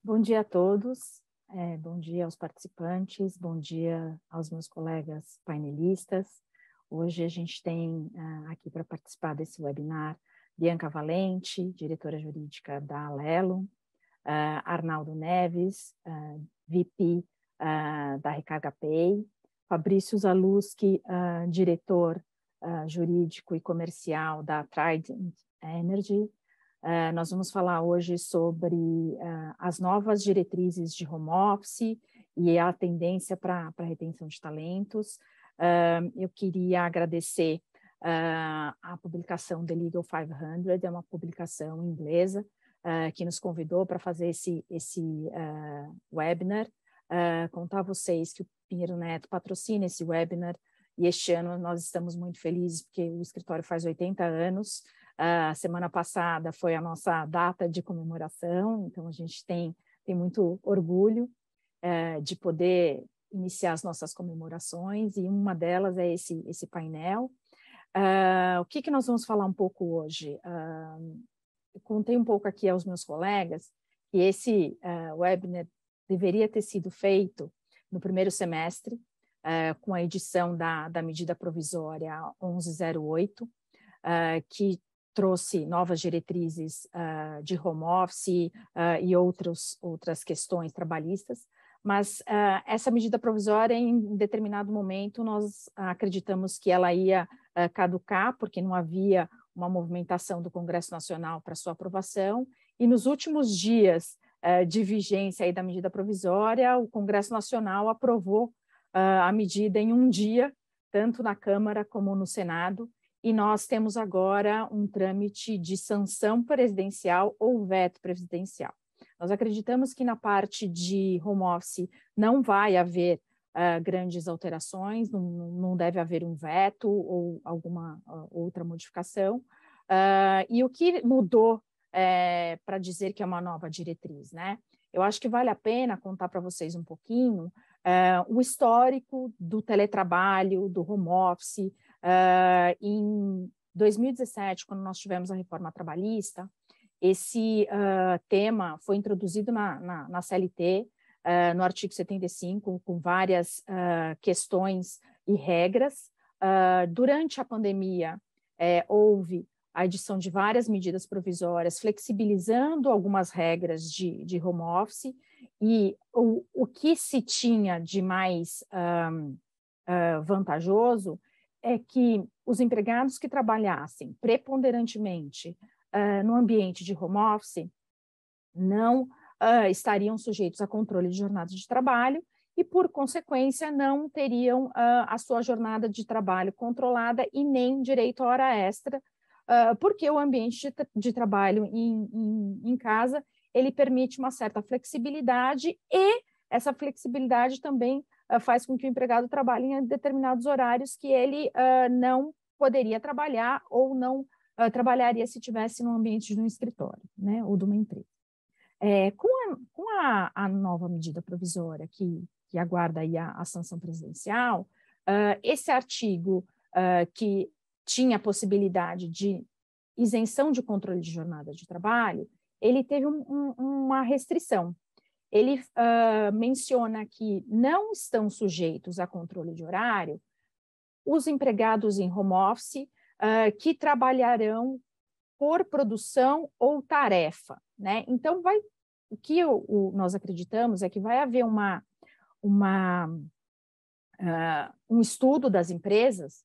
Bom dia a todos, bom dia aos participantes, bom dia aos meus colegas painelistas. Hoje a gente tem aqui para participar desse webinar Bianca Valente, diretora jurídica da Alelo, Arnaldo Neves, VP da Recarga Pay, Fabrício Zaluski, diretor jurídico e comercial da Trident Energy. Nós vamos falar hoje sobre as novas diretrizes de home office e a tendência para a retenção de talentos. Eu queria agradecer a publicação The Legal 500, é uma publicação inglesa que nos convidou para fazer esse webinar. Contar a vocês que o Pinheiro Neto patrocina esse webinar e este ano nós estamos muito felizes porque o escritório faz 80 anos. A semana passada foi a nossa data de comemoração, então a gente tem muito orgulho de poder iniciar as nossas comemorações, e uma delas é esse painel. O que nós vamos falar um pouco hoje? Eu contei um pouco aqui aos meus colegas que esse webinar deveria ter sido feito no primeiro semestre, com a edição da medida provisória 1108, que trouxe novas diretrizes de home office e outras questões trabalhistas, mas essa medida provisória, em determinado momento, nós acreditamos que ela ia caducar, porque não havia uma movimentação do Congresso Nacional para sua aprovação, e nos últimos dias de vigência aí da medida provisória, o Congresso Nacional aprovou a medida em um dia, tanto na Câmara como no Senado, e nós temos agora um trâmite de sanção presidencial ou veto presidencial. Nós acreditamos que na parte de home office não vai haver grandes alterações, não deve haver um veto ou alguma outra modificação. E o que mudou para dizer que é uma nova diretriz, né? Eu acho que vale a pena contar para vocês um pouquinho o histórico do teletrabalho, do home office. Em 2017, quando nós tivemos a reforma trabalhista, esse tema foi introduzido na CLT, no artigo 75, com várias questões e regras. Durante a pandemia, houve a edição de várias medidas provisórias, flexibilizando algumas regras de home office, e o que se tinha de mais vantajoso é que os empregados que trabalhassem preponderantemente no ambiente de home office não estariam sujeitos a controle de jornada de trabalho e, por consequência, não teriam a sua jornada de trabalho controlada e nem direito a hora extra, porque o ambiente de trabalho em casa, ele permite uma certa flexibilidade, e essa flexibilidade também faz com que o empregado trabalhe em determinados horários que ele não poderia trabalhar ou não trabalharia se estivesse no ambiente de um escritório, né, ou de uma empresa. Com a nova medida provisória que aguarda aí a sanção presidencial, esse artigo que tinha a possibilidade de isenção de controle de jornada de trabalho, ele teve uma restrição. Ele menciona que não estão sujeitos a controle de horário os empregados em home office que trabalharão por produção ou tarefa, né? Então, o que nós acreditamos é que vai haver um estudo das empresas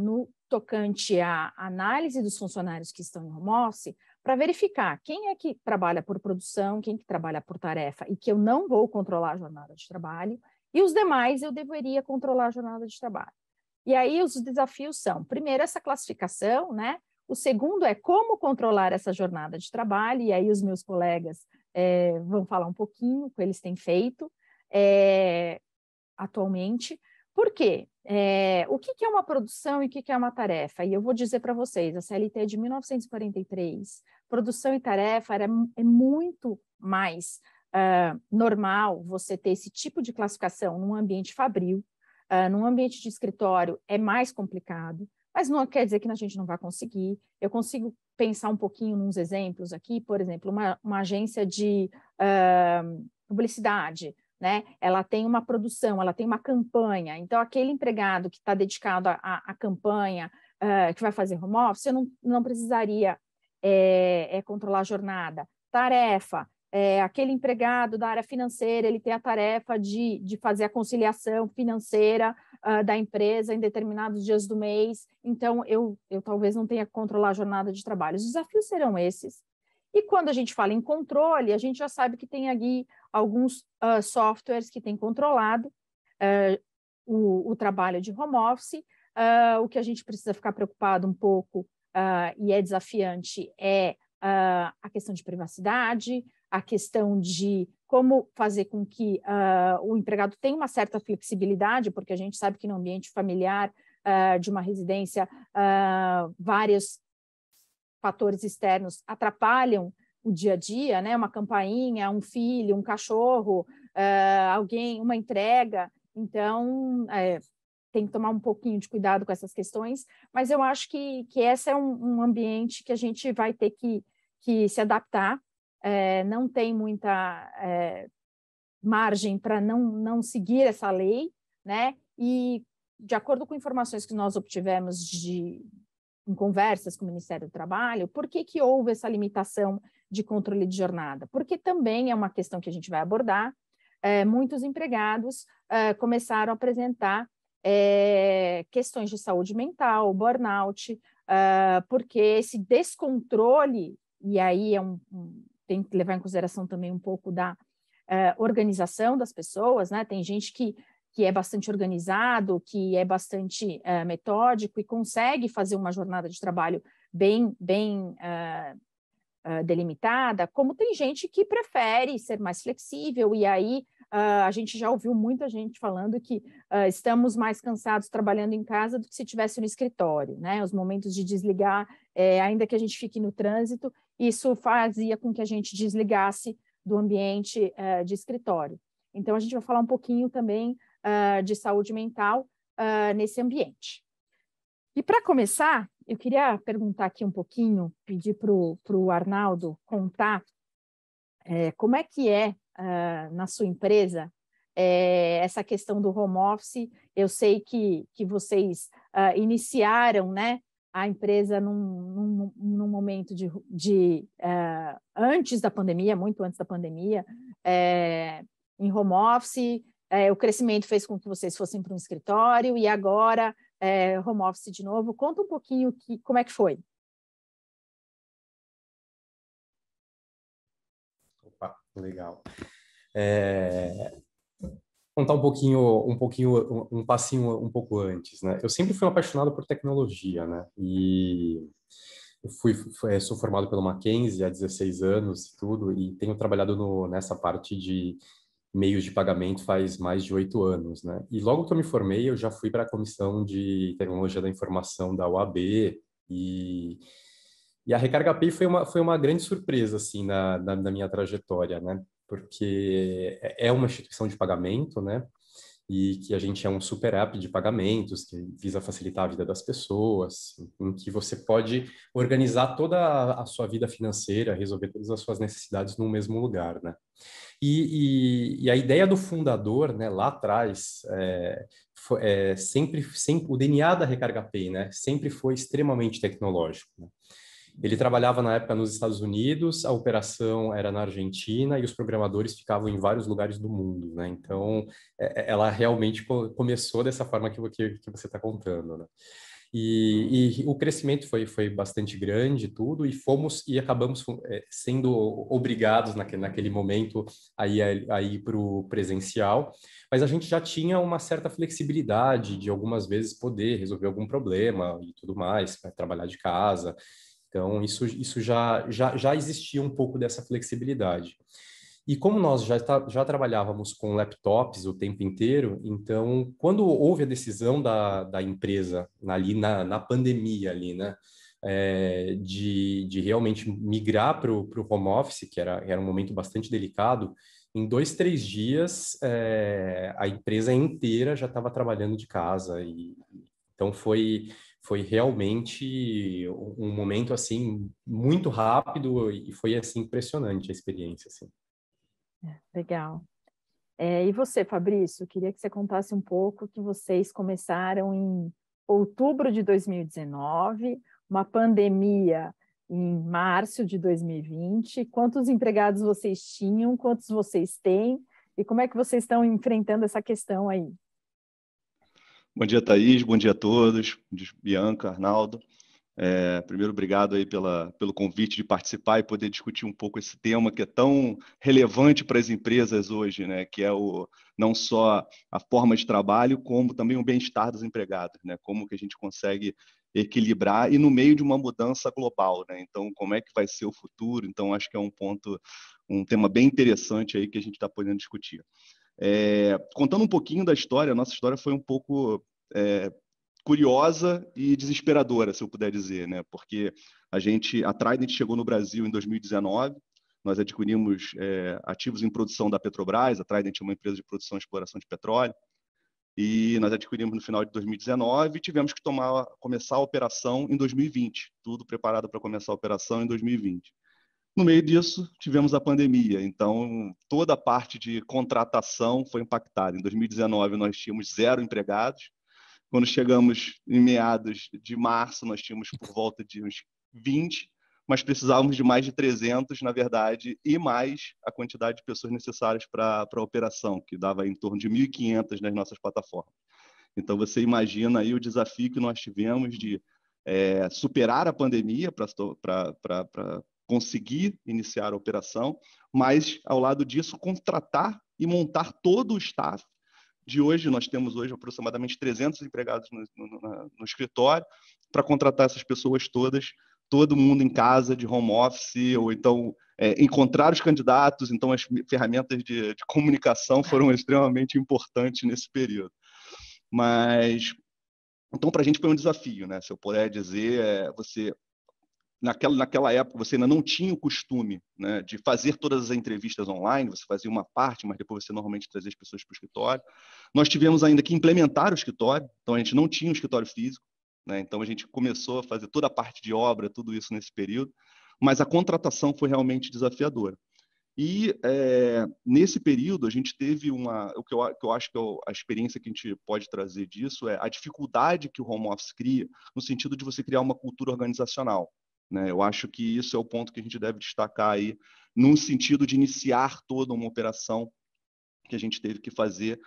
no tocante à análise dos funcionários que estão em home office, para verificar quem é que trabalha por produção, quem que trabalha por tarefa, e que eu não vou controlar a jornada de trabalho, e os demais eu deveria controlar a jornada de trabalho. E aí os desafios são, primeiro, essa classificação, né? O segundo é como controlar essa jornada de trabalho, e aí os meus colegas vão falar um pouquinho o que eles têm feito atualmente. Por quê? O que é uma produção e o que é uma tarefa? E eu vou dizer para vocês, a CLT de 1943, produção e tarefa é muito mais normal você ter esse tipo de classificação num ambiente fabril, num ambiente de escritório é mais complicado, mas não quer dizer que a gente não vai conseguir. Eu consigo pensar um pouquinho nos exemplos aqui, por exemplo, uma agência de publicidade, né? Ela tem uma produção, ela tem uma campanha, então aquele empregado que está dedicado à campanha, que vai fazer home office, você não precisaria controlar a jornada. Tarefa, aquele empregado da área financeira, ele tem a tarefa de fazer a conciliação financeira da empresa em determinados dias do mês, então eu talvez não tenha que controlar a jornada de trabalho. Os desafios serão esses. E quando a gente fala em controle, a gente já sabe que tem aqui alguns softwares que têm controlado o trabalho de home office. O que a gente precisa ficar preocupado um pouco e é desafiante é a questão de privacidade, a questão de como fazer com que o empregado tenha uma certa flexibilidade, porque a gente sabe que no ambiente familiar de uma residência, vários fatores externos atrapalham o dia a dia, né? Uma campainha, um filho, um cachorro, alguém, uma entrega. Então, tem que tomar um pouquinho de cuidado com essas questões, mas eu acho que esse é um ambiente que a gente vai ter que se adaptar. Não tem muita margem para não seguir essa lei, né? E, de acordo com informações que nós obtivemos em conversas com o Ministério do Trabalho, por que houve essa limitação de controle de jornada? Porque também é uma questão que a gente vai abordar. Muitos empregados começaram a apresentar questões de saúde mental, burnout, porque esse descontrole, e aí tem que levar em consideração também um pouco da organização das pessoas, né? Tem gente que é bastante organizado, que é bastante metódico e consegue fazer uma jornada de trabalho bem delimitada, como tem gente que prefere ser mais flexível, e aí a gente já ouviu muita gente falando que estamos mais cansados trabalhando em casa do que se estivesse no escritório, né? Os momentos de desligar, ainda que a gente fique no trânsito, isso fazia com que a gente desligasse do ambiente de escritório. Então, a gente vai falar um pouquinho também de saúde mental nesse ambiente. E para começar, eu queria perguntar aqui um pouquinho, pedir para o Arnaldo contar como é que na sua empresa essa questão do home office. Eu sei que vocês iniciaram, né, a empresa num momento antes da pandemia, muito antes da pandemia, em home office. O crescimento fez com que vocês fossem para um escritório e agora home office de novo. Conta um pouquinho como é que foi. Opa, legal. Contar um passinho um pouco antes, né? Eu sempre fui um apaixonado por tecnologia, né? E eu sou formado pelo Mackenzie há 16 anos e tudo, e tenho trabalhado nessa parte de meios de pagamento faz mais de 8 anos, né? E logo que eu me formei, eu já fui para a Comissão de Tecnologia da Informação da OAB, e a Recarga Pay foi uma grande surpresa, assim, na minha trajetória, né? Porque é uma instituição de pagamento, né? E que a gente é um super app de pagamentos que visa facilitar a vida das pessoas, em que você pode organizar toda a sua vida financeira, resolver todas as suas necessidades no mesmo lugar, né? E a ideia do fundador, né, lá atrás, sempre o DNA da Recarga Pay, né, sempre foi extremamente tecnológico, né? Ele trabalhava na época nos Estados Unidos, a operação era na Argentina e os programadores ficavam em vários lugares do mundo, né? Então, ela realmente começou dessa forma que você está contando, né? E o crescimento foi bastante grande, tudo, e acabamos sendo obrigados naquele momento a ir para o presencial, mas a gente já tinha uma certa flexibilidade de algumas vezes poder resolver algum problema e tudo mais, trabalhar de casa. Então, isso já existia um pouco dessa flexibilidade. E como nós já trabalhávamos com laptops o tempo inteiro, então, quando houve a decisão da empresa ali na pandemia, ali, né, de realmente migrar para o home office, que era um momento bastante delicado, em 2, 3 dias, a empresa inteira já estava trabalhando de casa. Então, foi foi realmente um momento assim muito rápido e foi assim impressionante a experiência assim. Legal. E você, Fabrício, queria que você contasse um pouco que vocês começaram em outubro de 2019, uma pandemia em março de 2020. Quantos empregados vocês tinham? Quantos vocês têm? E como é que vocês estão enfrentando essa questão aí? Bom dia, Thaís. Bom dia a todos. Bom dia, Bianca, Arnaldo. Primeiro, obrigado aí pelo convite de participar e poder discutir um pouco esse tema que é tão relevante para as empresas hoje, né? Que é não só a forma de trabalho, como também o bem-estar dos empregados, né? Como que a gente consegue equilibrar e no meio de uma mudança global, né? Então, como é que vai ser o futuro? Então, acho que é um tema bem interessante aí que a gente está podendo discutir. Contando um pouquinho da história, a nossa história foi um pouco curiosa e desesperadora, se eu puder dizer, né? Porque a Trident chegou no Brasil em 2019, nós adquirimos ativos em produção da Petrobras, a Trident é uma empresa de produção e exploração de petróleo, e nós adquirimos no final de 2019 e tivemos que começar a operação em 2020, tudo preparado para começar a operação em 2020. No meio disso, tivemos a pandemia, então toda a parte de contratação foi impactada. Em 2019, nós tínhamos 0 empregados. Quando chegamos em meados de março, nós tínhamos por volta de uns 20, mas precisávamos de mais de 300, na verdade, e mais a quantidade de pessoas necessárias para a operação, que dava em torno de 1.500 nas nossas plataformas. Então, você imagina aí o desafio que nós tivemos de superar a pandemia para conseguir iniciar a operação, mas, ao lado disso, contratar e montar todo o staff. Nós temos hoje aproximadamente 300 empregados no escritório, para contratar essas pessoas todas, todo mundo em casa, de home office, ou então encontrar os candidatos. Então, as ferramentas de comunicação foram extremamente importantes nesse período. Então, para a gente foi um desafio, né? Se eu puder dizer, naquela época, você ainda não tinha o costume, né, de fazer todas as entrevistas online, você fazia uma parte, mas depois você normalmente trazia as pessoas para o escritório. Nós tivemos ainda que implementar o escritório, então a gente não tinha um escritório físico, né, então a gente começou a fazer toda a parte de obra, tudo isso nesse período, mas a contratação foi realmente desafiadora. E nesse período a gente teve o que eu acho que a experiência que a gente pode trazer disso é a dificuldade que o home office cria, no sentido de você criar uma cultura organizacional. Né? Eu acho que isso é o ponto que a gente deve destacar aí, no sentido de iniciar toda uma operação que a gente teve que fazer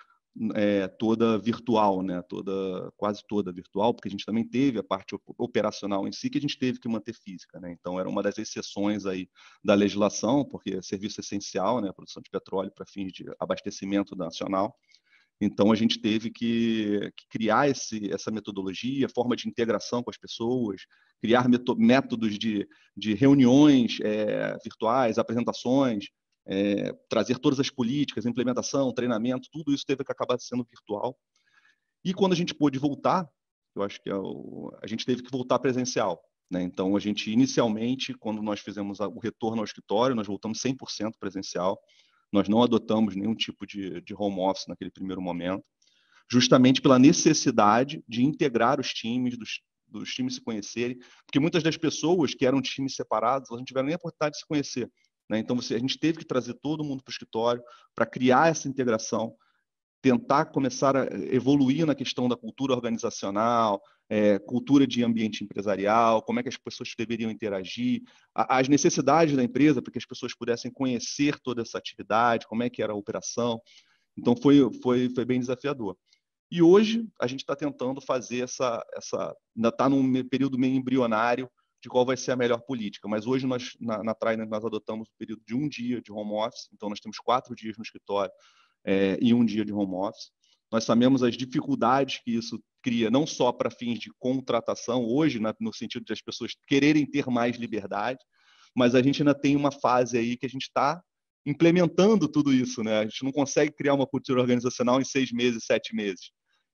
toda virtual, né? Quase toda virtual, porque a gente também teve a parte operacional em si que a gente teve que manter física, né? Então era uma das exceções aí da legislação, porque é serviço essencial, né? A produção de petróleo para fins de abastecimento nacional. Então, a gente teve que criar essa metodologia, forma de integração com as pessoas, criar métodos de reuniões virtuais, apresentações, trazer todas as políticas, implementação, treinamento, tudo isso teve que acabar sendo virtual. E quando a gente pôde voltar, eu acho que a gente teve que voltar presencial. Né? Então, a gente inicialmente, quando nós fizemos o retorno ao escritório, nós voltamos 100% presencial. Nós não adotamos nenhum tipo de home office naquele primeiro momento, justamente pela necessidade de integrar os times, dos times se conhecerem, porque muitas das pessoas que eram de times separados, elas não tiveram nem a oportunidade de se conhecer. Né? Então, a gente teve que trazer todo mundo para o escritório para criar essa integração, tentar começar a evoluir na questão da cultura organizacional, cultura de ambiente empresarial, como é que as pessoas deveriam interagir, as necessidades da empresa, para que as pessoas pudessem conhecer toda essa atividade, como é que era a operação. Então, foi bem desafiador. E hoje, a gente está tentando fazer ainda está num período meio embrionário de qual vai ser a melhor política. Mas hoje, na Trident, nós adotamos o período de 1 dia de home office, então nós temos 4 dias no escritório, e 1 dia de home office. Nós sabemos as dificuldades que isso cria, não só para fins de contratação, hoje, no sentido de as pessoas quererem ter mais liberdade, mas a gente ainda tem uma fase aí que a gente está implementando tudo isso. Né? A gente não consegue criar uma cultura organizacional em 6 meses, 7 meses.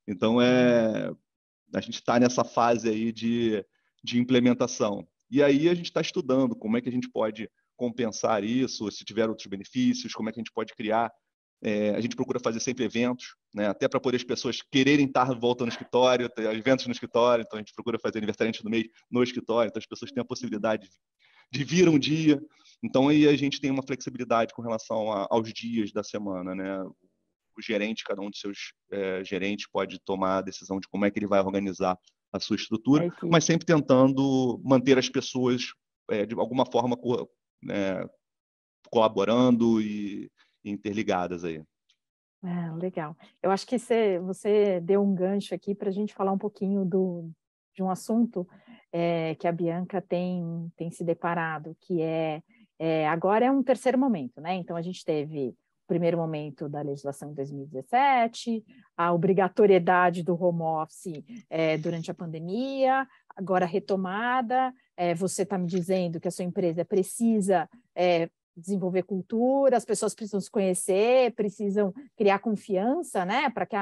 Então, a gente está nessa fase aí de implementação. E aí a gente está estudando como é que a gente pode compensar isso, se tiver outros benefícios, como é que a gente pode criar A gente procura fazer sempre eventos, né? Até para poder as pessoas quererem estar voltando no escritório, ter eventos no escritório. Então, a gente procura fazer aniversariante do mês no escritório. Então, as pessoas têm a possibilidade de vir um dia. Então, aí a gente tem uma flexibilidade com relação aos dias da semana, né? O gerente, cada um dos seus gerentes pode tomar a decisão de como é que ele vai organizar a sua estrutura, mas sempre tentando manter as pessoas de alguma forma colaborando e interligadas aí. Legal. Eu acho que você deu um gancho aqui para a gente falar um pouquinho de um assunto que a Bianca tem se deparado, que agora é um terceiro momento, né? Então, a gente teve o primeiro momento da legislação em 2017, a obrigatoriedade do home office durante a pandemia, agora retomada. Você está me dizendo que a sua empresa precisa desenvolver cultura, as pessoas precisam se conhecer, precisam criar confiança, né, para que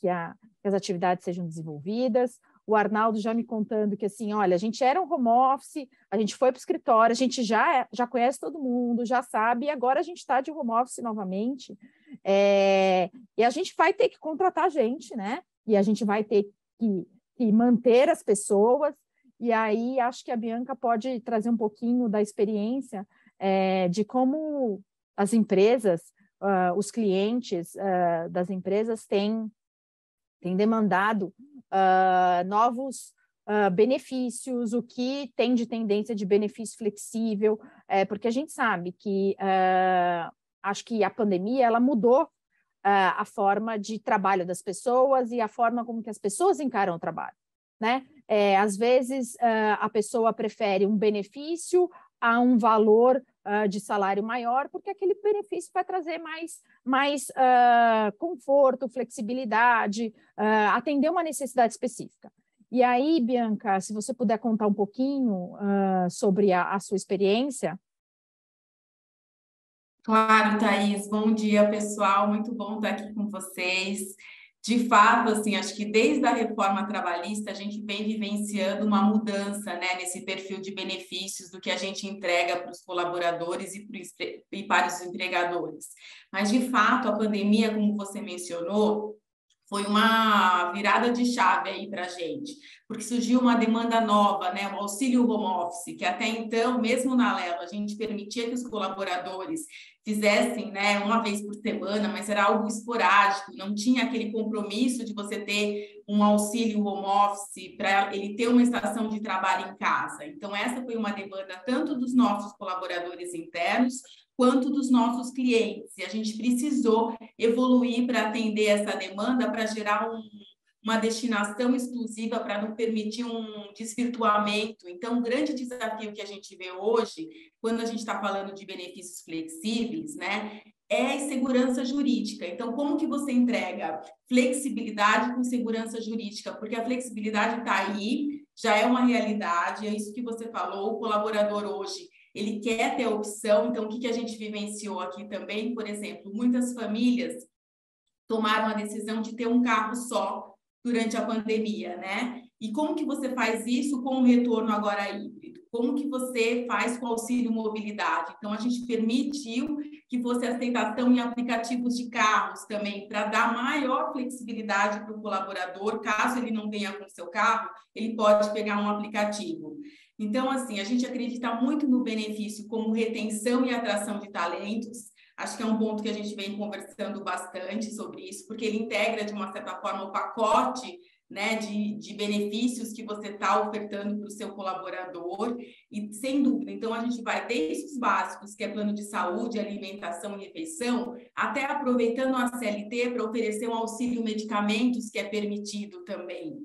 as atividades sejam desenvolvidas. O Arnaldo já me contando que, assim, olha, a gente era um home office, a gente foi para o escritório, a gente já conhece todo mundo, já sabe, e agora a gente está de home office novamente. E a gente vai ter que contratar gente, né? E a gente vai ter que manter as pessoas, e aí acho que a Bianca pode trazer um pouquinho da experiência de como as empresas, os clientes das empresas têm demandado novos benefícios, o que tem de tendência de benefício flexível, porque a gente sabe que acho que a pandemia ela mudou a forma de trabalho das pessoas e a forma como que as pessoas encaram o trabalho, né? Às vezes a pessoa prefere um benefício a um valor de salário maior, porque aquele benefício vai trazer mais conforto, flexibilidade, atender uma necessidade específica. E aí, Bianca, se você puder contar um pouquinho sobre a sua experiência. Claro, Thaís. Bom dia, pessoal. Muito bom estar aqui com vocês. De fato, assim, acho que desde a reforma trabalhista a gente vem vivenciando uma mudança, né, nesse perfil de benefícios do que a gente entrega para os colaboradores e para os empregadores. Mas, de fato, a pandemia, como você mencionou, foi uma virada de chave aí para a gente, porque surgiu uma demanda nova, né? O auxílio home office, que até então, mesmo na Lelo, a gente permitia que os colaboradores fizessem, né, uma vez por semana, mas era algo esporádico, não tinha aquele compromisso de você ter um auxílio home office para ele ter uma estação de trabalho em casa. Então, essa foi uma demanda tanto dos nossos colaboradores internos, quanto dos nossos clientes. E a gente precisou evoluir para atender essa demanda, para gerar uma destinação exclusiva, para não permitir um desvirtuamento. Então, um grande desafio que a gente vê hoje, quando a gente está falando de benefícios flexíveis, né, é a segurança jurídica. Então, como que você entrega flexibilidade com segurança jurídica? Porque a flexibilidade está aí, já é uma realidade, é isso que você falou, o colaborador hoje ele quer ter opção. Então, o que a gente vivenciou aqui também, por exemplo, muitas famílias tomaram a decisão de ter um carro só durante a pandemia, né? E como que você faz isso com o retorno agora híbrido? Como que você faz com o auxílio mobilidade? Então, a gente permitiu que fosse aceitação em aplicativos de carros também, para dar maior flexibilidade para o colaborador. Caso ele não venha com o seu carro, ele pode pegar um aplicativo. Então, assim, a gente acredita muito no benefício como retenção e atração de talentos. Acho que é um ponto que a gente vem conversando bastante sobre isso, porque ele integra, de uma certa forma, o pacote, né, de benefícios que você está ofertando para o seu colaborador. E, sem dúvida, então a gente vai desde os básicos, que é plano de saúde, alimentação e refeição, até aproveitando a CLT para oferecer um auxílio medicamentos, que é permitido também.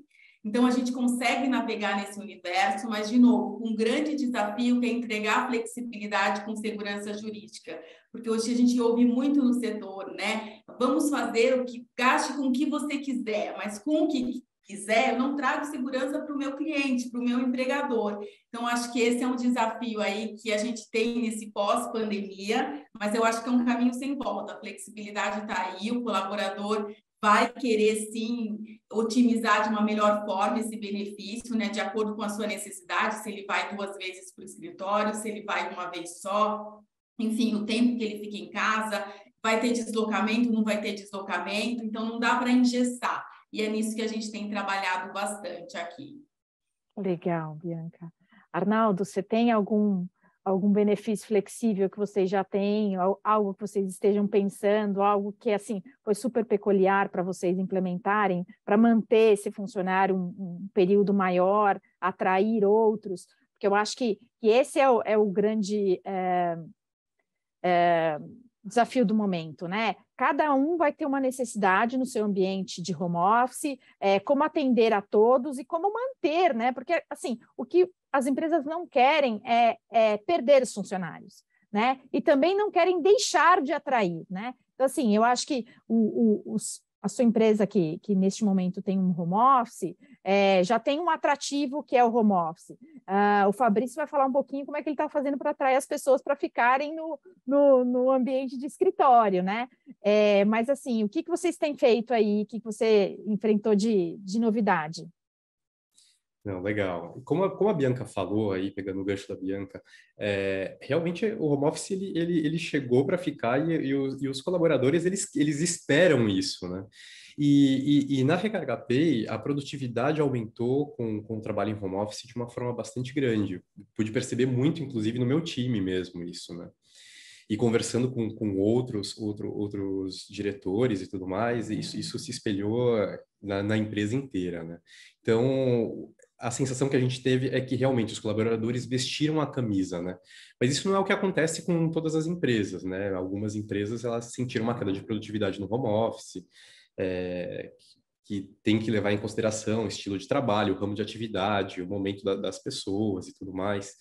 Então, a gente consegue navegar nesse universo, mas, de novo, com um grande desafio que é entregar flexibilidade com segurança jurídica. Porque hoje a gente ouve muito no setor, né? Vamos fazer o que gaste com o que você quiser, mas com o que quiser, eu não trago segurança para o meu cliente, para o meu empregador. Então, acho que esse é um desafio aí que a gente tem nesse pós-pandemia, mas eu acho que é um caminho sem volta. A flexibilidade está aí, o colaborador vai querer, sim, otimizar de uma melhor forma esse benefício, né, de acordo com a sua necessidade, se ele vai 2 vezes para o escritório, se ele vai uma vez só, enfim, o tempo que ele fica em casa. vai ter deslocamento, não vai ter deslocamento, então não dá para engessar. E é nisso que a gente tem trabalhado bastante aqui. Legal, Bianca. Arnaldo, você tem algum benefício flexível que vocês já têm, algo que vocês estejam pensando, algo que assim foi super peculiar para vocês implementarem, para manter esse funcionário um período maior, atrair outros? Porque eu acho que esse é o grande desafio do momento, né? Cada um vai ter uma necessidade no seu ambiente de home office, como atender a todos e como manter, né? Porque, assim, o que as empresas não querem é perder os funcionários, né? E também não querem deixar de atrair, né? Então, assim, eu acho que a sua empresa que neste momento tem um home office, já tem um atrativo que é o home office. O Fabrício vai falar um pouquinho como é que ele está fazendo para atrair as pessoas para ficarem no ambiente de escritório, né? Mas, assim, o que vocês têm feito aí, o que você enfrentou de novidade? Não, legal. Como a Bianca falou aí, pegando o gancho da Bianca, realmente o home office ele chegou para ficar e os colaboradores eles esperam isso, né? E na Recarga Pay a produtividade aumentou com o trabalho em home office de uma forma bastante grande. Pude perceber muito, inclusive, no meu time mesmo isso, né? E conversando com outros diretores e tudo mais, isso se espelhou na empresa inteira, né? Então, a sensação que a gente teve é que realmente os colaboradores vestiram a camisa, né? Mas isso não é o que acontece com todas as empresas, né? Algumas empresas, elas sentiram uma queda de produtividade no home office, é, que tem que levar em consideração o estilo de trabalho, o ramo de atividade, o momento das pessoas e tudo mais.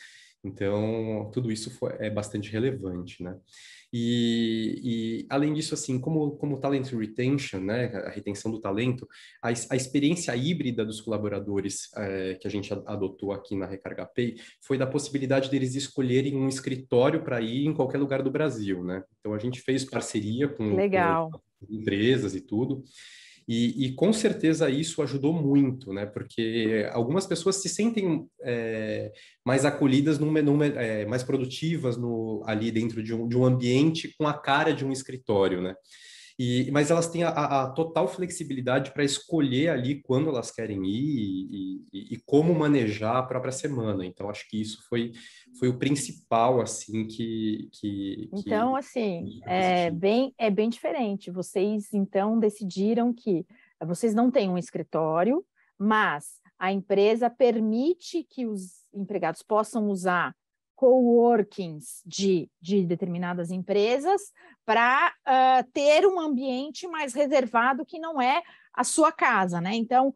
Então, tudo isso é bastante relevante, né? Além disso, assim, como talent retention, né, a retenção do talento, a experiência híbrida dos colaboradores que a gente adotou aqui na Recarga Pay foi da possibilidade deles escolherem um escritório para ir em qualquer lugar do Brasil, né? Então, a gente fez parceria com empresas e tudo. E com certeza isso ajudou muito, né? Porque algumas pessoas se sentem mais acolhidas, mais produtivas ali dentro de um ambiente com a cara de um escritório, né? Mas elas têm a total flexibilidade para escolher ali quando elas querem ir e como manejar a própria semana. Então, acho que isso foi o principal, assim, Então, assim, é bem diferente. Vocês, então, decidiram que vocês não têm um escritório, mas a empresa permite que os empregados possam usar coworkings de determinadas empresas para ter um ambiente mais reservado que não é a sua casa, né? Então,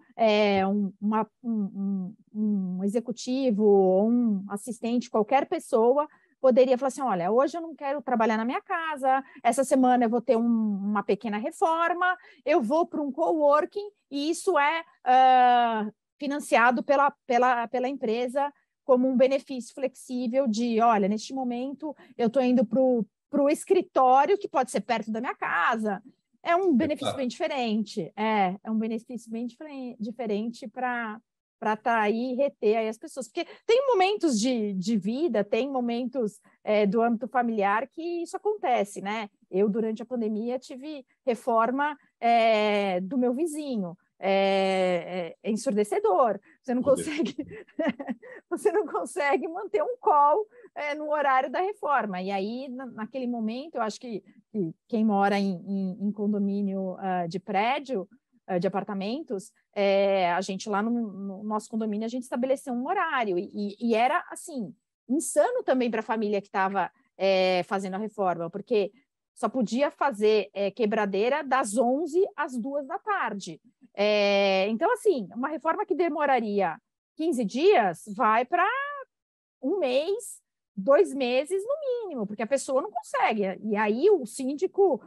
um executivo ou um assistente, qualquer pessoa poderia falar assim, olha, hoje eu não quero trabalhar na minha casa, essa semana eu vou ter uma pequena reforma, eu vou para um coworking e isso é financiado pela empresa como um benefício flexível de, olha, neste momento eu estou indo para o escritório, que pode ser perto da minha casa. É um benefício bem diferente. É um benefício bem diferente para atrair e reter aí as pessoas. Porque tem momentos de vida, tem momentos do âmbito familiar que isso acontece, né? Eu, durante a pandemia, tive reforma do meu vizinho. É ensurdecedor. Você não consegue, você não consegue manter um call no horário da reforma. E aí, naquele momento, eu acho que quem mora em condomínio de prédio, de apartamentos, a gente lá no nosso condomínio, a gente estabeleceu um horário. E era, assim, insano também para a família que estava fazendo a reforma, porque só podia fazer quebradeira das 11 às 2 da tarde. Então, assim, uma reforma que demoraria 15 dias vai para um mês, 2 meses no mínimo, porque a pessoa não consegue. E aí o síndico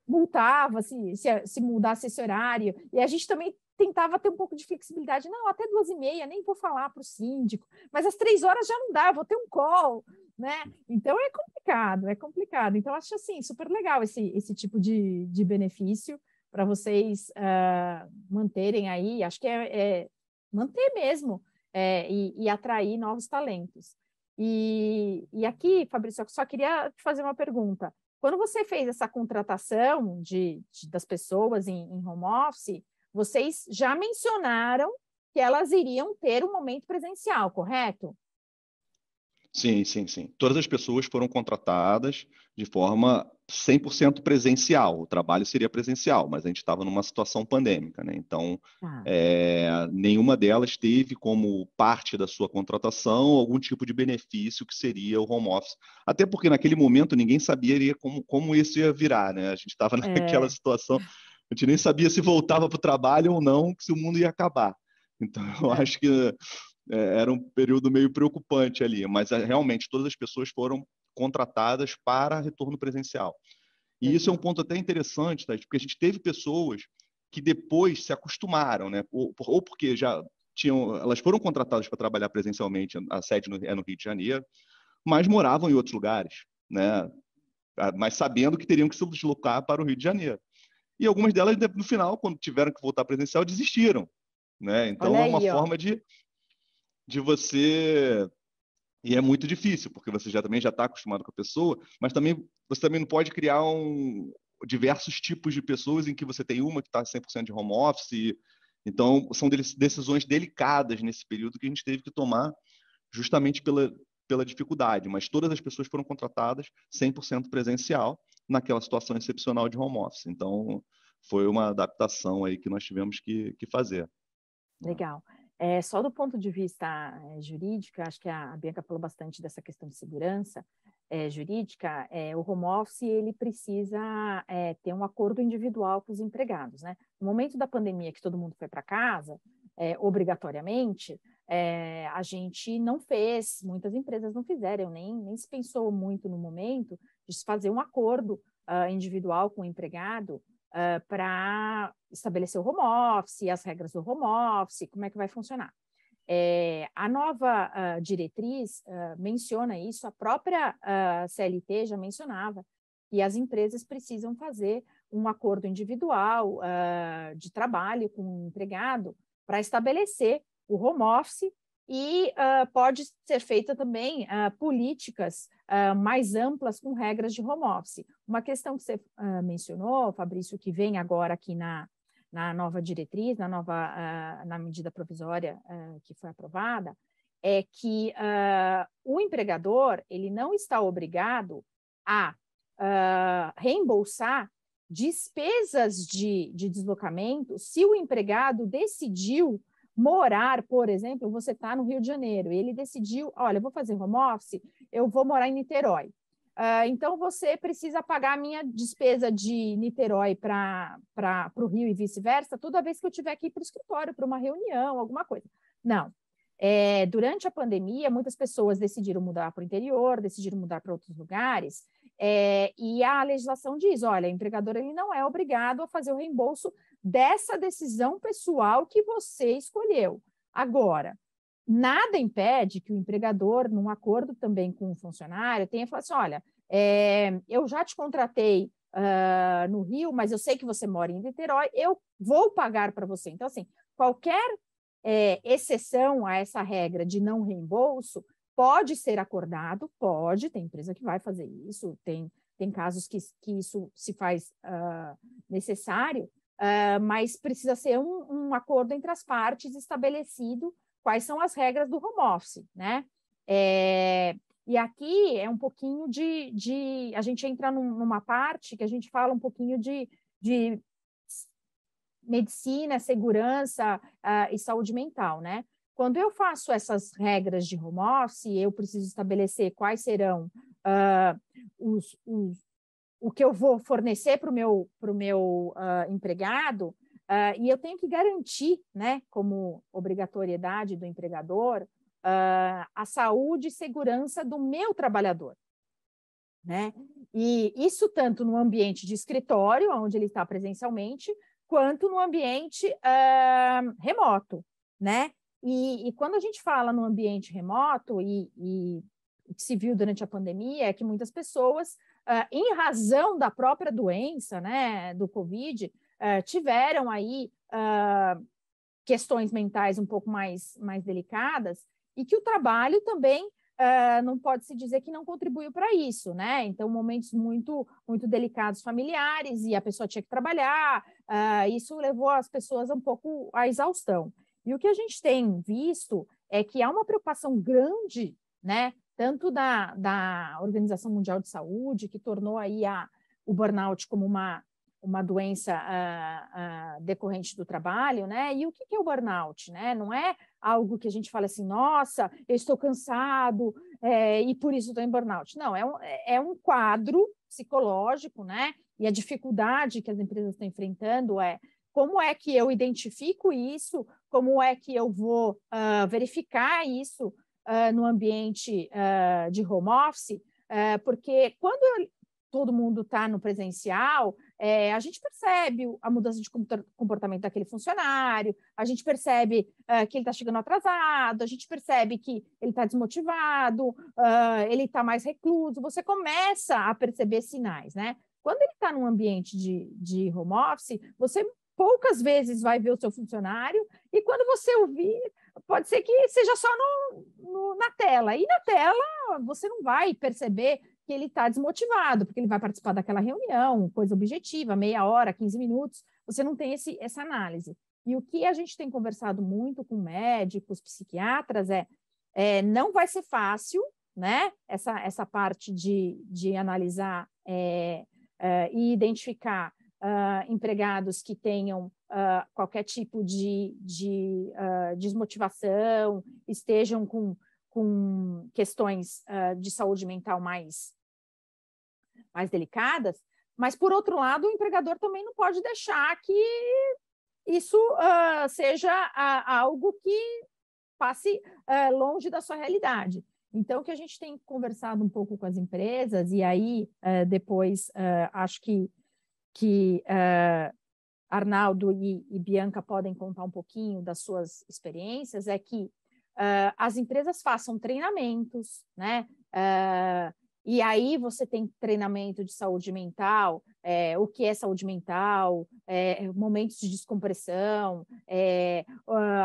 multava se mudasse esse horário. E a gente também tentava ter um pouco de flexibilidade. Não, até 2h30, nem vou falar para o síndico. Mas às 3 horas já não dá, vou ter um call, né? Então é complicado. Então acho assim super legal esse tipo de benefício para vocês manterem aí. Acho que manter mesmo e atrair novos talentos. E aqui, Fabrício, eu só queria te fazer uma pergunta. Quando você fez essa contratação das pessoas em home office, vocês já mencionaram que elas iriam ter um momento presencial, correto? Sim, sim, sim. Todas as pessoas foram contratadas de forma 100% presencial. O trabalho seria presencial, mas a gente estava numa situação pandêmica, né? Então, Tá. nenhuma delas teve como parte da sua contratação algum tipo de benefício que seria o home office. Até porque naquele momento ninguém sabia como isso ia virar, né? A gente estava naquela situação, a gente nem sabia se voltava para o trabalho ou não, se o mundo ia acabar. Então, eu acho que era um período meio preocupante ali, mas realmente todas as pessoas foram contratadas para retorno presencial. E isso é um ponto até interessante, tá? Porque a gente teve pessoas que depois se acostumaram, né? Ou porque já elas foram contratadas para trabalhar presencialmente, a sede é no Rio de Janeiro, mas moravam em outros lugares, né? Mas sabendo que teriam que se deslocar para o Rio de Janeiro. E algumas delas, no final, quando tiveram que voltar presencial, desistiram, né? Então, Olha é uma aí, ó. forma de você... E é muito difícil, porque você também já está acostumado com a pessoa, mas também você também não pode criar diversos tipos de pessoas em que você tem uma que está 100% de home office. Então, são decisões delicadas nesse período que a gente teve que tomar justamente pela dificuldade. Mas todas as pessoas foram contratadas 100% presencial naquela situação excepcional de home office. Então, foi uma adaptação aí que nós tivemos que fazer. Legal. Só do ponto de vista jurídico, acho que a Bianca falou bastante dessa questão de segurança jurídica. O home office ele precisa ter um acordo individual com os empregados, né? No momento da pandemia, que todo mundo foi para casa, obrigatoriamente, a gente não fez, muitas empresas não fizeram, nem se pensou muito no momento de se fazer um acordo individual com o empregado para estabelecer o home office, as regras do home office, como é que vai funcionar. A nova diretriz menciona isso, a própria CLT já mencionava, que as empresas precisam fazer um acordo individual de trabalho com o empregado para estabelecer o home office e pode ser feita também políticas mais amplas com regras de home office. Uma questão que você mencionou, Fabrício, que vem agora aqui na nova diretriz, na medida provisória que foi aprovada, é que o empregador ele não está obrigado a reembolsar despesas de deslocamento se o empregado decidiu morar, por exemplo, você está no Rio de Janeiro, e ele decidiu, olha, eu vou fazer home office, eu vou morar em Niterói. Então, você precisa pagar a minha despesa de Niterói para o Rio e vice-versa, toda vez que eu tiver que ir para o escritório, para uma reunião, alguma coisa. Não. Durante a pandemia, muitas pessoas decidiram mudar para o interior, decidiram mudar para outros lugares, e a legislação diz, olha, o empregador ele não é obrigado a fazer o reembolso dessa decisão pessoal que você escolheu. Agora, nada impede que o empregador, num acordo também com o funcionário, tenha falado assim, olha, eu já te contratei no Rio, mas eu sei que você mora em Niterói, eu vou pagar para você. Então, assim, qualquer exceção a essa regra de não reembolso pode ser acordado, tem empresa que vai fazer isso, tem casos que isso se faz necessário, mas precisa ser um acordo entre as partes estabelecido quais são as regras do home office, né? E aqui é um pouquinho a gente entra numa parte que a gente fala um pouquinho de medicina, segurança e saúde mental, né? Quando eu faço essas regras de home office, eu preciso estabelecer quais serão o que eu vou fornecer para o meu empregado, e eu tenho que garantir, né, como obrigatoriedade do empregador, a saúde e segurança do meu trabalhador, né? E isso tanto no ambiente de escritório, onde ele está presencialmente, quanto no ambiente remoto, né? E quando a gente fala no ambiente remoto, e o que se viu durante a pandemia é que muitas pessoas, em razão da própria doença, né, do Covid, tiveram aí questões mentais um pouco mais delicadas, e que o trabalho também não pode se dizer que não contribuiu para isso, né? Então, momentos muito, muito delicados familiares, e a pessoa tinha que trabalhar, isso levou as pessoas um pouco à exaustão. E o que a gente tem visto é que há uma preocupação grande, né? Tanto da Organização Mundial de Saúde, que tornou aí o burnout como uma doença decorrente do trabalho, né? E o que é o burnout, né? Não é algo que a gente fala assim, nossa, eu estou cansado e por isso estou em burnout. Não, é um quadro psicológico, né? E a dificuldade que as empresas estão enfrentando é como é que eu identifico isso, como é que eu vou verificar isso no ambiente de home office, porque quando todo mundo está no presencial, a gente percebe a mudança de comportamento daquele funcionário, a gente percebe que ele está chegando atrasado, a gente percebe que ele está desmotivado, ele está mais recluso, você começa a perceber sinais, né? Quando ele está num ambiente de home office, você poucas vezes vai ver o seu funcionário, e quando você ouvir, pode ser que seja só na tela, e na tela você não vai perceber que ele está desmotivado, porque ele vai participar daquela reunião, coisa objetiva, meia hora, 15 minutos, você não tem essa análise. E o que a gente tem conversado muito com médicos, psiquiatras, não vai ser fácil, né? Essa parte de analisar e identificar empregados que tenham qualquer tipo de desmotivação, estejam com questões de saúde mental mais delicadas, mas, por outro lado, o empregador também não pode deixar que isso seja algo que passe longe da sua realidade. Então, o que a gente tem conversado um pouco com as empresas, e aí depois acho que Arnaldo e Bianca podem contar um pouquinho das suas experiências, é que as empresas façam treinamentos, né? E aí você tem treinamento de saúde mental, o que é saúde mental, momentos de descompressão,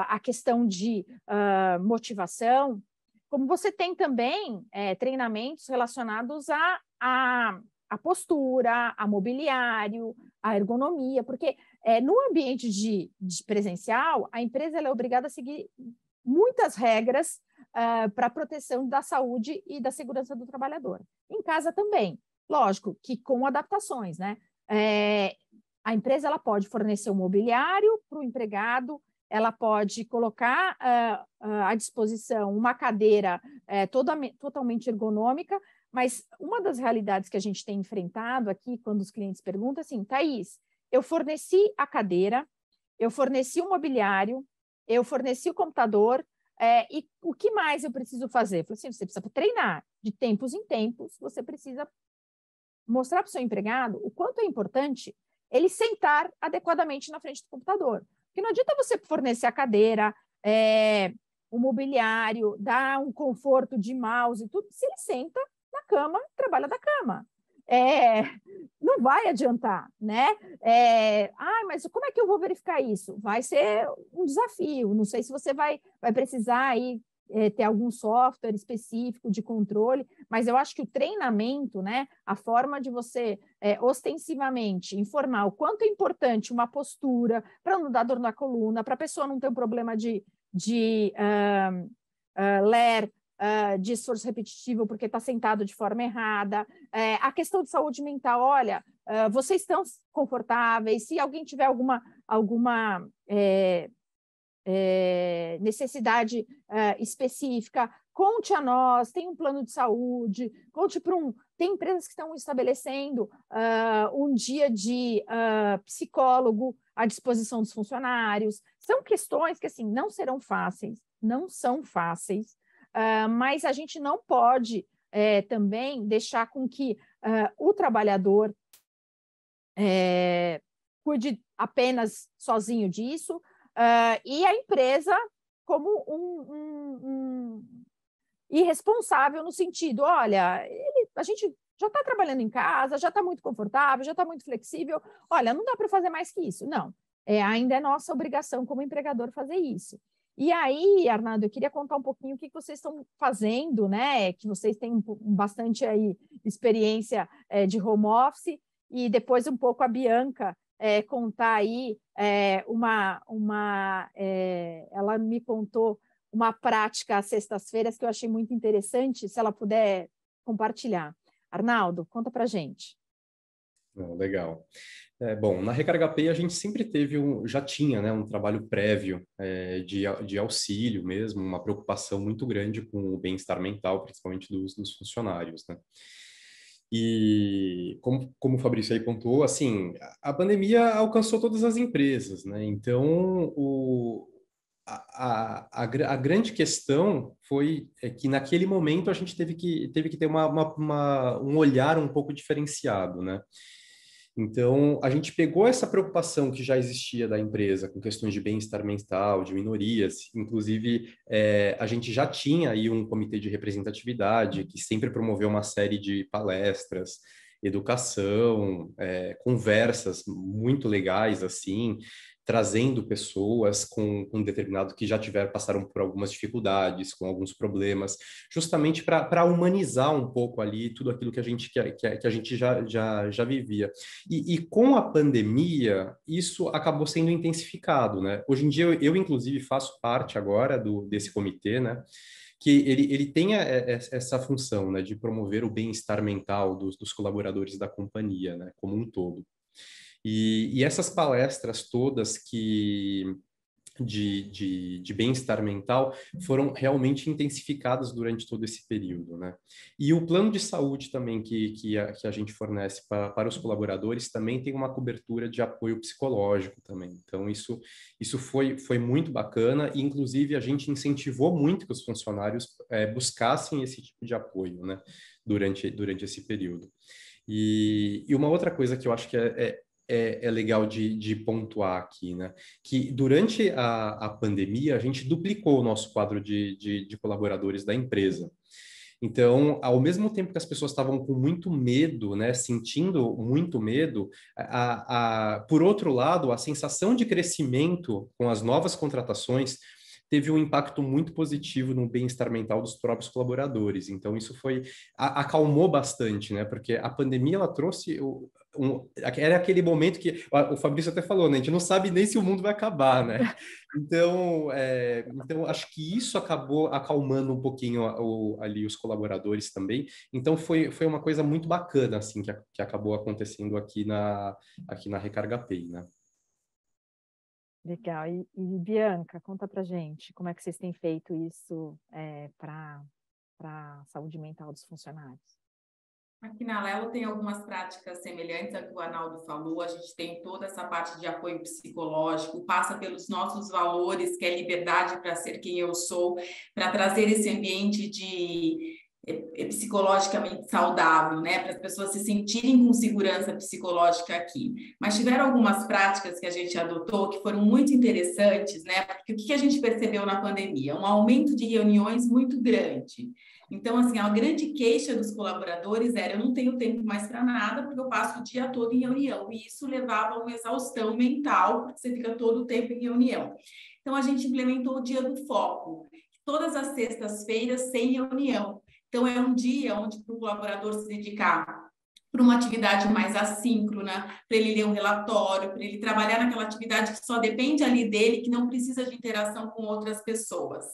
a questão de motivação, como você tem também treinamentos relacionados à postura, a mobiliário, a ergonomia, porque no ambiente de presencial, a empresa ela é obrigada a seguir muitas regras para a proteção da saúde e da segurança do trabalhador. Em casa também, lógico que com adaptações, né? A empresa ela pode fornecer um mobiliário para o empregado, ela pode colocar à disposição uma cadeira totalmente ergonômica, mas uma das realidades que a gente tem enfrentado aqui, quando os clientes perguntam assim, Thaís, eu forneci a cadeira, eu forneci o mobiliário, eu forneci o computador, e o que mais eu preciso fazer? Eu falei assim, você precisa treinar. De tempos em tempos, você precisa mostrar para o seu empregado o quanto é importante ele sentar adequadamente na frente do computador. Porque não adianta você fornecer a cadeira, o mobiliário, dar um conforto de mouse e tudo, se ele senta na cama, trabalha da cama. Não vai adiantar, né? Mas como é que eu vou verificar isso? Vai ser um desafio. Não sei se você vai precisar aí, ter algum software específico de controle, mas eu acho que o treinamento, né, a forma de você ostensivamente informar o quanto é importante uma postura para não dar dor na coluna, para a pessoa não ter um problema de ler, de esforço repetitivo porque está sentado de forma errada, a questão de saúde mental, olha, vocês estão confortáveis, se alguém tiver alguma necessidade específica, conte a nós, tem um plano de saúde, conte para tem empresas que estão estabelecendo um dia de psicólogo à disposição dos funcionários, são questões que assim, não serão fáceis, não são fáceis, mas a gente não pode também deixar com que o trabalhador cuide apenas sozinho disso, e a empresa como um irresponsável no sentido, olha, a gente já está trabalhando em casa, já está muito confortável, já está muito flexível, olha, não dá para fazer mais que isso. Não, ainda é nossa obrigação como empregador fazer isso. E aí, Arnaldo, eu queria contar um pouquinho o que vocês estão fazendo, né? Que vocês têm bastante aí experiência de home office, e depois um pouco a Bianca contar aí ela me contou uma prática às sextas-feiras que eu achei muito interessante, se ela puder compartilhar. Arnaldo, conta pra gente. Legal. Bom, na Recarga Pay a gente sempre teve já tinha, né, um trabalho prévio de auxílio mesmo, uma preocupação muito grande com o bem-estar mental, principalmente dos funcionários, né? E como o Fabrício aí pontuou, assim, a pandemia alcançou todas as empresas, né? Então, a grande questão foi que naquele momento a gente teve que ter um olhar um pouco diferenciado, né? Então, a gente pegou essa preocupação que já existia da empresa com questões de bem-estar mental, de minorias, inclusive a gente já tinha aí um comitê de representatividade que sempre promoveu uma série de palestras, educação, conversas muito legais, assim, trazendo pessoas com determinado que já passaram por algumas dificuldades, com alguns problemas, justamente para humanizar um pouco ali tudo aquilo que a gente já vivia. E com a pandemia, isso acabou sendo intensificado, né? Hoje em dia, eu inclusive, faço parte agora desse comitê, né? Que ele tem essa função, né? De promover o bem-estar mental dos colaboradores da companhia, né? Como um todo. E essas palestras todas de bem-estar mental foram realmente intensificadas durante todo esse período, né? E o plano de saúde também que a gente fornece para os colaboradores também tem uma cobertura de apoio psicológico também. Então, isso foi muito bacana e, inclusive, a gente incentivou muito que os funcionários buscassem esse tipo de apoio, né? Durante esse período. E uma outra coisa que eu acho que é legal de pontuar aqui, né? Que durante a pandemia, a gente duplicou o nosso quadro de colaboradores da empresa. Então, ao mesmo tempo que as pessoas estavam com muito medo, né, sentindo muito medo, por outro lado, a sensação de crescimento com as novas contratações teve um impacto muito positivo no bem-estar mental dos próprios colaboradores. Então, isso acalmou bastante, né? Porque a pandemia, ela trouxe... era aquele momento que o Fabrício até falou, né? A gente não sabe nem se o mundo vai acabar, né? Então, acho que isso acabou acalmando um pouquinho ali os colaboradores também. Então, foi uma coisa muito bacana, assim, que acabou acontecendo aqui na Recarga Pay, né? Legal. E Bianca, conta pra gente, como é que vocês têm feito isso para a saúde mental dos funcionários? Aqui na Lelo tem algumas práticas semelhantes ao que o Arnaldo falou. A gente tem toda essa parte de apoio psicológico, passa pelos nossos valores, que é liberdade para ser quem eu sou, para trazer esse ambiente psicologicamente saudável, né? Para as pessoas se sentirem com segurança psicológica aqui. Mas tiveram algumas práticas que a gente adotou que foram muito interessantes, né? Porque o que a gente percebeu na pandemia? Um aumento de reuniões muito grande. Então, assim, a grande queixa dos colaboradores era: eu não tenho tempo mais para nada, porque eu passo o dia todo em reunião. E isso levava a uma exaustão mental, porque você fica todo o tempo em reunião. Então, a gente implementou o dia do foco, todas as sextas-feiras sem reunião. Então, é um dia onde o colaborador se dedicar para uma atividade mais assíncrona, para ele ler um relatório, para ele trabalhar naquela atividade que só depende ali dele, que não precisa de interação com outras pessoas.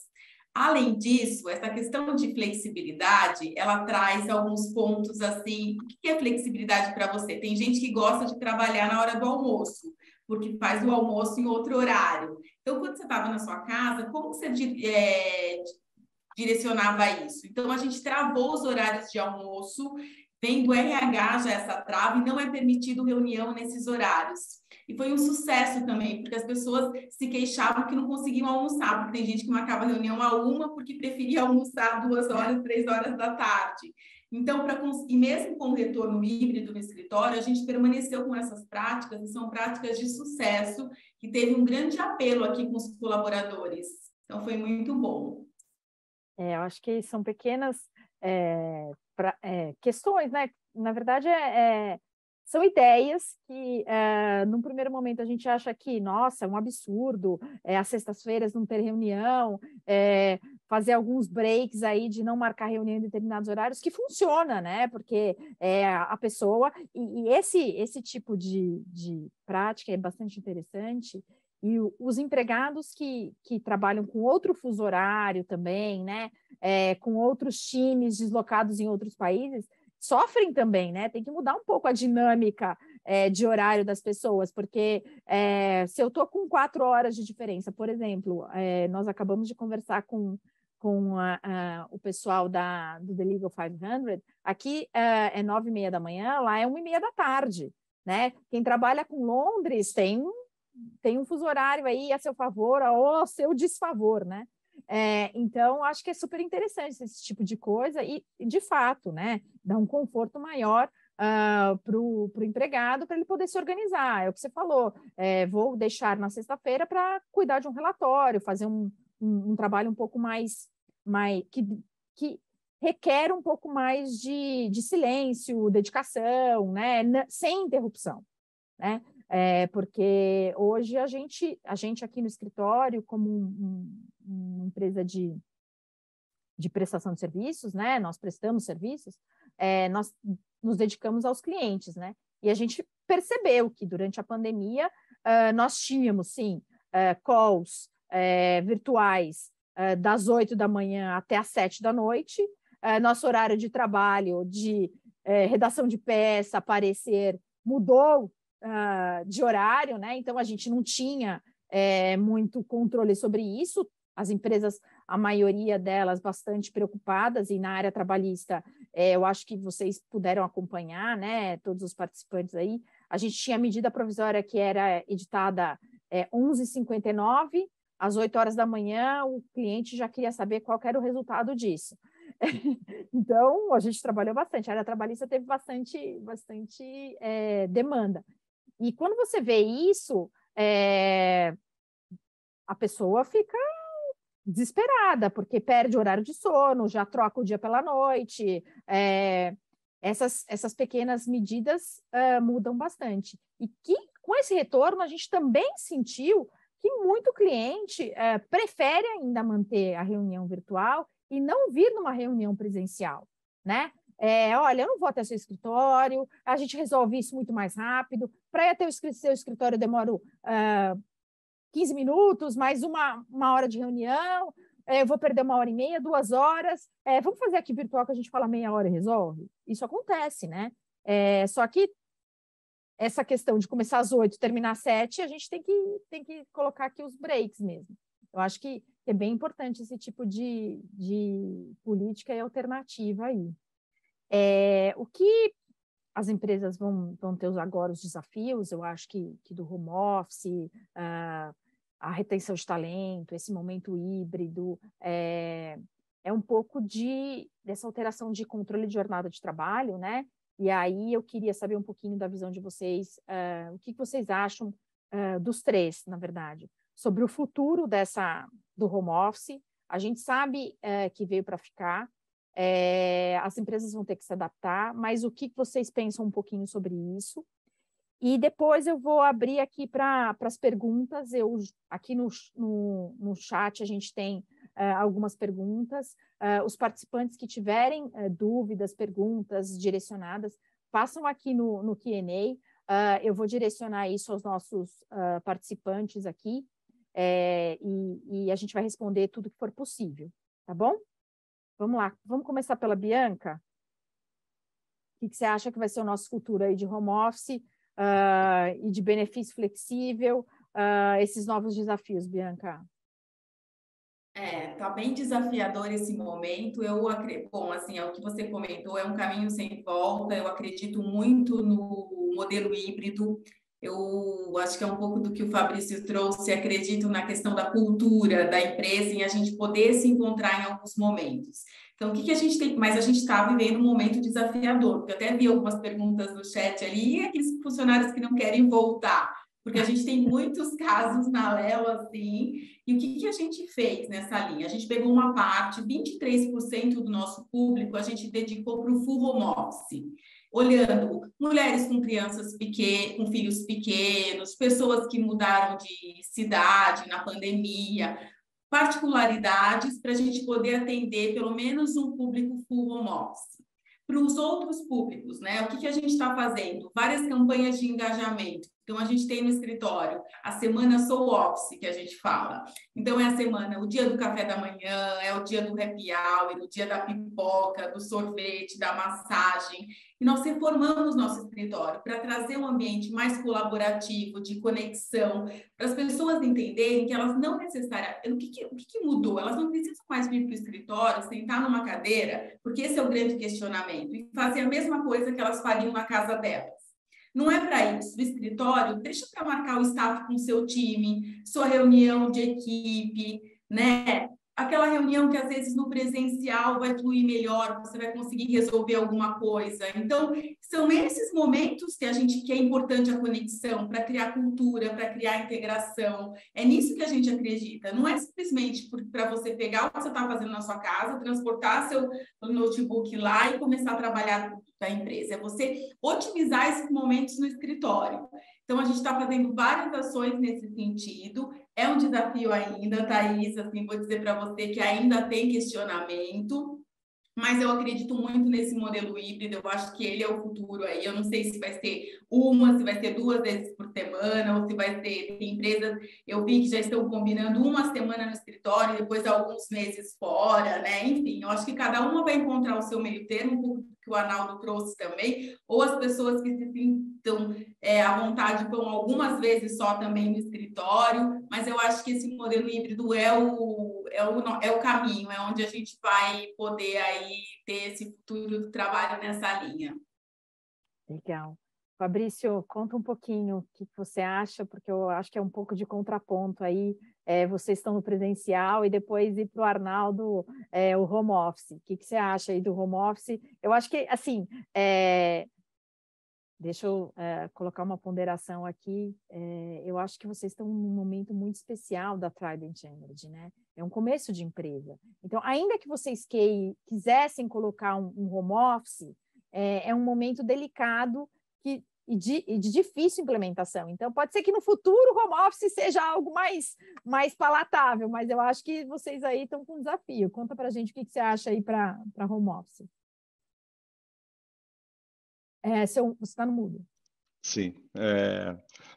Além disso, essa questão de flexibilidade, ela traz alguns pontos assim. O que é flexibilidade para você? Tem gente que gosta de trabalhar na hora do almoço, porque faz o almoço em outro horário. Então, quando você estava na sua casa, como você direcionava isso? Então, a gente travou os horários de almoço, vem do RH já essa trava, e não é permitido reunião nesses horários. E foi um sucesso também, porque as pessoas se queixavam que não conseguiam almoçar, porque tem gente que marcava reunião a 1 porque preferia almoçar 2 horas, 3 horas da tarde. Então, e mesmo com o retorno híbrido no escritório, a gente permaneceu com essas práticas, e são práticas de sucesso, que teve um grande apelo aqui com os colaboradores. Então, foi muito bom. Eu acho que são pequenas questões, né? Na verdade, são ideias que, num primeiro momento, a gente acha que, nossa, é um absurdo, às sextas-feiras não ter reunião, fazer alguns breaks aí de não marcar reunião em determinados horários, que funciona, né? Porque a pessoa... E esse tipo de prática é bastante interessante, e os empregados que trabalham com outro fuso horário também, né? Com outros times deslocados em outros países, sofrem também, né? Tem que mudar um pouco a dinâmica de horário das pessoas, porque se eu estou com 4 horas de diferença, por exemplo, nós acabamos de conversar com o pessoal do The Legal 500, aqui é 9h30 da manhã, lá é 1h30 da tarde, né? Quem trabalha com Londres tem um fuso horário aí a seu favor ou a seu desfavor, né? Então, acho que é super interessante esse tipo de coisa e de fato, né, dá um conforto maior para o empregado, para ele poder se organizar. É o que você falou, vou deixar na sexta-feira para cuidar de um relatório, fazer um trabalho um pouco mais que requer um pouco mais de silêncio, dedicação, né, sem interrupção, né? Porque hoje a gente aqui no escritório, como uma empresa de prestação de serviços, né? Nós prestamos serviços, nós nos dedicamos aos clientes, né? E a gente percebeu que durante a pandemia nós tínhamos, sim, calls virtuais das 8 da manhã até as 7 da noite, nosso horário de trabalho, de redação de peça, parecer, mudou de horário, né? Então a gente não tinha muito controle sobre isso. As empresas, a maioria delas, bastante preocupadas, e na área trabalhista, eu acho que vocês puderam acompanhar, né? Todos os participantes aí. A gente tinha a medida provisória que era editada 11h59, às 8 horas da manhã, o cliente já queria saber qual era o resultado disso. Então, a gente trabalhou bastante. A área trabalhista teve bastante demanda. E quando você vê isso, a pessoa fica desesperada, porque perde o horário de sono, já troca o dia pela noite. Essas pequenas medidas mudam bastante. E que, com esse retorno, a gente também sentiu que muito cliente prefere ainda manter a reunião virtual e não vir numa reunião presencial, né? Olha, eu não vou até seu escritório, a gente resolve isso muito mais rápido. Para ir até o seu escritório, eu demoro 15 minutos, mais uma hora de reunião, eu vou perder 1h30, 2 horas. Vamos fazer aqui virtual que a gente fala meia hora e resolve? Isso acontece, né? Só que essa questão de começar às 8 e terminar às 7, a gente tem que colocar aqui os breaks mesmo. Eu acho que é bem importante esse tipo de política e alternativa aí. O que as empresas vão ter agora os desafios, eu acho que do home office, a retenção de talento, esse momento híbrido, é um pouco dessa alteração de controle de jornada de trabalho, né? E aí eu queria saber um pouquinho da visão de vocês, o que vocês acham dos três, na verdade, sobre o futuro do home office. A gente sabe que veio para ficar, as empresas vão ter que se adaptar, mas o que vocês pensam um pouquinho sobre isso? E depois eu vou abrir aqui para as perguntas. Aqui no chat a gente tem algumas perguntas. Os participantes que tiverem dúvidas, perguntas direcionadas, façam aqui no Q&A. Eu vou direcionar isso aos nossos participantes aqui e a gente vai responder tudo que for possível, tá bom? Vamos lá, vamos começar pela Bianca. O que você acha que vai ser o nosso futuro aí de home office e de benefício flexível, esses novos desafios, Bianca? Tá bem desafiador esse momento. Bom, assim, é o que você comentou, é um caminho sem volta. Eu acredito muito no modelo híbrido. Eu acho que é um pouco do que o Fabrício trouxe. Acredito na questão da cultura da empresa, em a gente poder se encontrar em alguns momentos. Então, o que a gente tem? Mas a gente está vivendo um momento desafiador, porque eu até vi algumas perguntas no chat ali, e aqueles funcionários que não querem voltar, porque a gente tem muitos casos na Lelo assim. E o que a gente fez nessa linha? A gente pegou uma parte, 23% do nosso público, a gente dedicou para o full home office. olhando mulheres com crianças com filhos pequenos, pessoas que mudaram de cidade na pandemia, particularidades para a gente poder atender pelo menos um público full home office. Para os outros públicos, né? O que a gente está fazendo? Várias campanhas de engajamento. Então, a gente tem no escritório a semana Soul Office, que a gente fala. Então, é a semana, o dia do café da manhã, é o dia do happy hour, o dia da pipoca, do sorvete, da massagem. E nós reformamos nosso escritório para trazer um ambiente mais colaborativo, de conexão, para as pessoas entenderem que elas não necessariamente... O que mudou? Elas não precisam mais vir para o escritório, sentar numa cadeira, porque esse é o grande questionamento, e fazer a mesma coisa que elas fariam na casa delas. Não é para isso. O escritório, deixa para marcar o staff com o seu time, sua reunião de equipe, né? Aquela reunião que às vezes no presencial vai fluir melhor, você vai conseguir resolver alguma coisa. Então, são esses momentos que é importante a conexão para criar cultura, para criar integração. É nisso que a gente acredita. Não é simplesmente para você pegar o que você está fazendo na sua casa, transportar seu notebook lá e começar a trabalhar da empresa. É você otimizar esses momentos no escritório. Então, a gente está fazendo várias ações nesse sentido. É um desafio ainda, Thaís, assim, vou dizer para você que ainda tem questionamento, mas eu acredito muito nesse modelo híbrido, eu acho que ele é o futuro aí. Eu não sei se vai ser se vai ser 2 vezes por semana, ou se vai ser... Tem empresas, eu vi que já estão combinando uma semana no escritório, depois alguns meses fora, né? Enfim, eu acho que cada uma vai encontrar o seu meio termo, um pouco que o Arnaldo trouxe também, ou as pessoas que se sintam à vontade vão algumas vezes só também no escritório, mas eu acho que esse modelo híbrido é o caminho, é onde a gente vai poder aí ter esse futuro do trabalho nessa linha. Legal. Fabrício, conta um pouquinho o que você acha, porque eu acho que é um pouco de contraponto aí, vocês estão no presencial e depois ir para o Arnaldo, o home office. O que você acha aí do home office? Eu acho que, assim, deixa eu colocar uma ponderação aqui, eu acho que vocês estão num momento muito especial da Trident Energy, né? É um começo de empresa. Então, ainda que vocês quisessem colocar um home office, é um momento delicado e de difícil implementação. Então, pode ser que no futuro o home office seja algo mais palatável, mas eu acho que vocês aí estão com um desafio. Conta para a gente o que você acha aí para home office. Você está no mudo. Sim.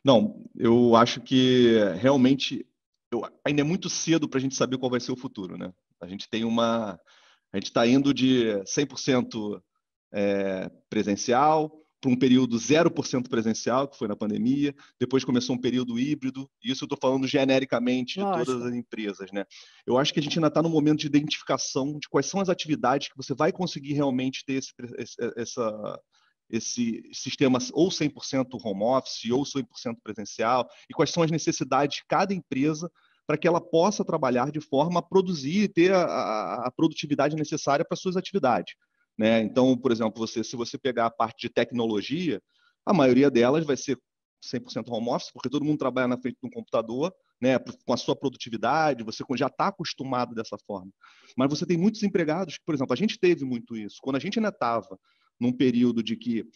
Não, eu acho que realmente ainda é muito cedo para a gente saber qual vai ser o futuro, né? A gente está indo de 100% presencial para um período 0% presencial, que foi na pandemia, depois começou um período híbrido, e isso eu estou falando genericamente de todas as empresas, né? Eu acho que a gente ainda está no momento de identificação de quais são as atividades que você vai conseguir realmente ter esse sistema ou 100% home office ou 100% presencial, e quais são as necessidades de cada empresa para que ela possa trabalhar de forma a produzir e ter a produtividade necessária para suas atividades, né? Então, por exemplo, se você pegar a parte de tecnologia, a maioria delas vai ser 100% home office, porque todo mundo trabalha na frente de um computador, né, com a sua produtividade, você já está acostumado dessa forma. Mas você tem muitos empregados que, por exemplo, a gente teve muito isso. Quando a gente ainda estava num período de que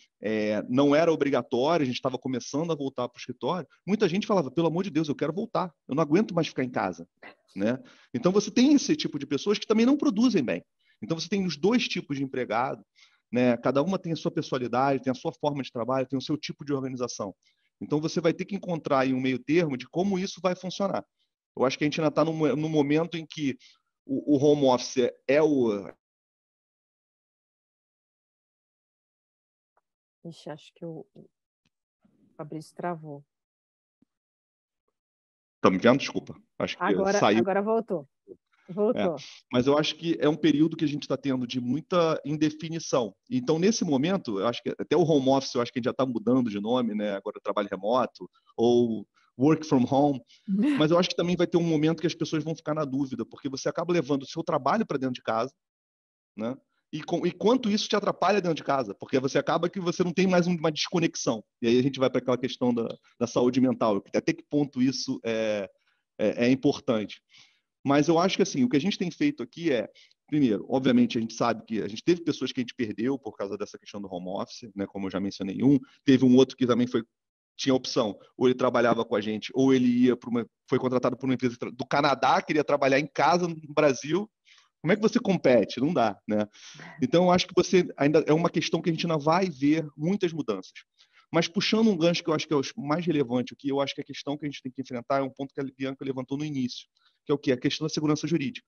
não era obrigatório, a gente estava começando a voltar para o escritório, muita gente falava, pelo amor de Deus, eu quero voltar, eu não aguento mais ficar em casa, né? Então, você tem esse tipo de pessoas que também não produzem bem. Então, você tem os 2 tipos de empregado, né? Cada uma tem a sua personalidade, tem a sua forma de trabalho, tem o seu tipo de organização. Então, você vai ter que encontrar aí um meio termo de como isso vai funcionar. Eu acho que a gente ainda está no momento em que o home office Ixi, acho que o Fabrício travou. Tá me vendo? Desculpa. Acho que saiu. Agora voltou. Mas eu acho que é um período que a gente está tendo de muita indefinição. Então, nesse momento, eu acho que até o home office, eu acho que a gente já está mudando de nome, né? Agora trabalho remoto ou work from home. Mas eu acho que também vai ter um momento que as pessoas vão ficar na dúvida, porque você acaba levando o seu trabalho para dentro de casa, né? E quanto isso te atrapalha dentro de casa, porque você acaba que você não tem mais uma desconexão. E aí a gente vai para aquela questão da saúde mental, até que ponto isso é importante. Mas eu acho que assim, o que a gente tem feito aqui primeiro, obviamente, a gente sabe que a gente teve pessoas que a gente perdeu por causa dessa questão do home office, né? Como eu já mencionei teve um outro que também tinha opção, ou ele trabalhava com a gente, ou ele ia foi contratado por uma empresa do Canadá, queria trabalhar em casa no Brasil. Como é que você compete? Não dá, né? Então, eu acho que ainda é uma questão que a gente ainda vai ver muitas mudanças. Mas puxando um gancho que eu acho que é o mais relevante, o que eu acho que a questão que a gente tem que enfrentar é um ponto que a Bianca levantou no início, que é o quê? A questão da segurança jurídica.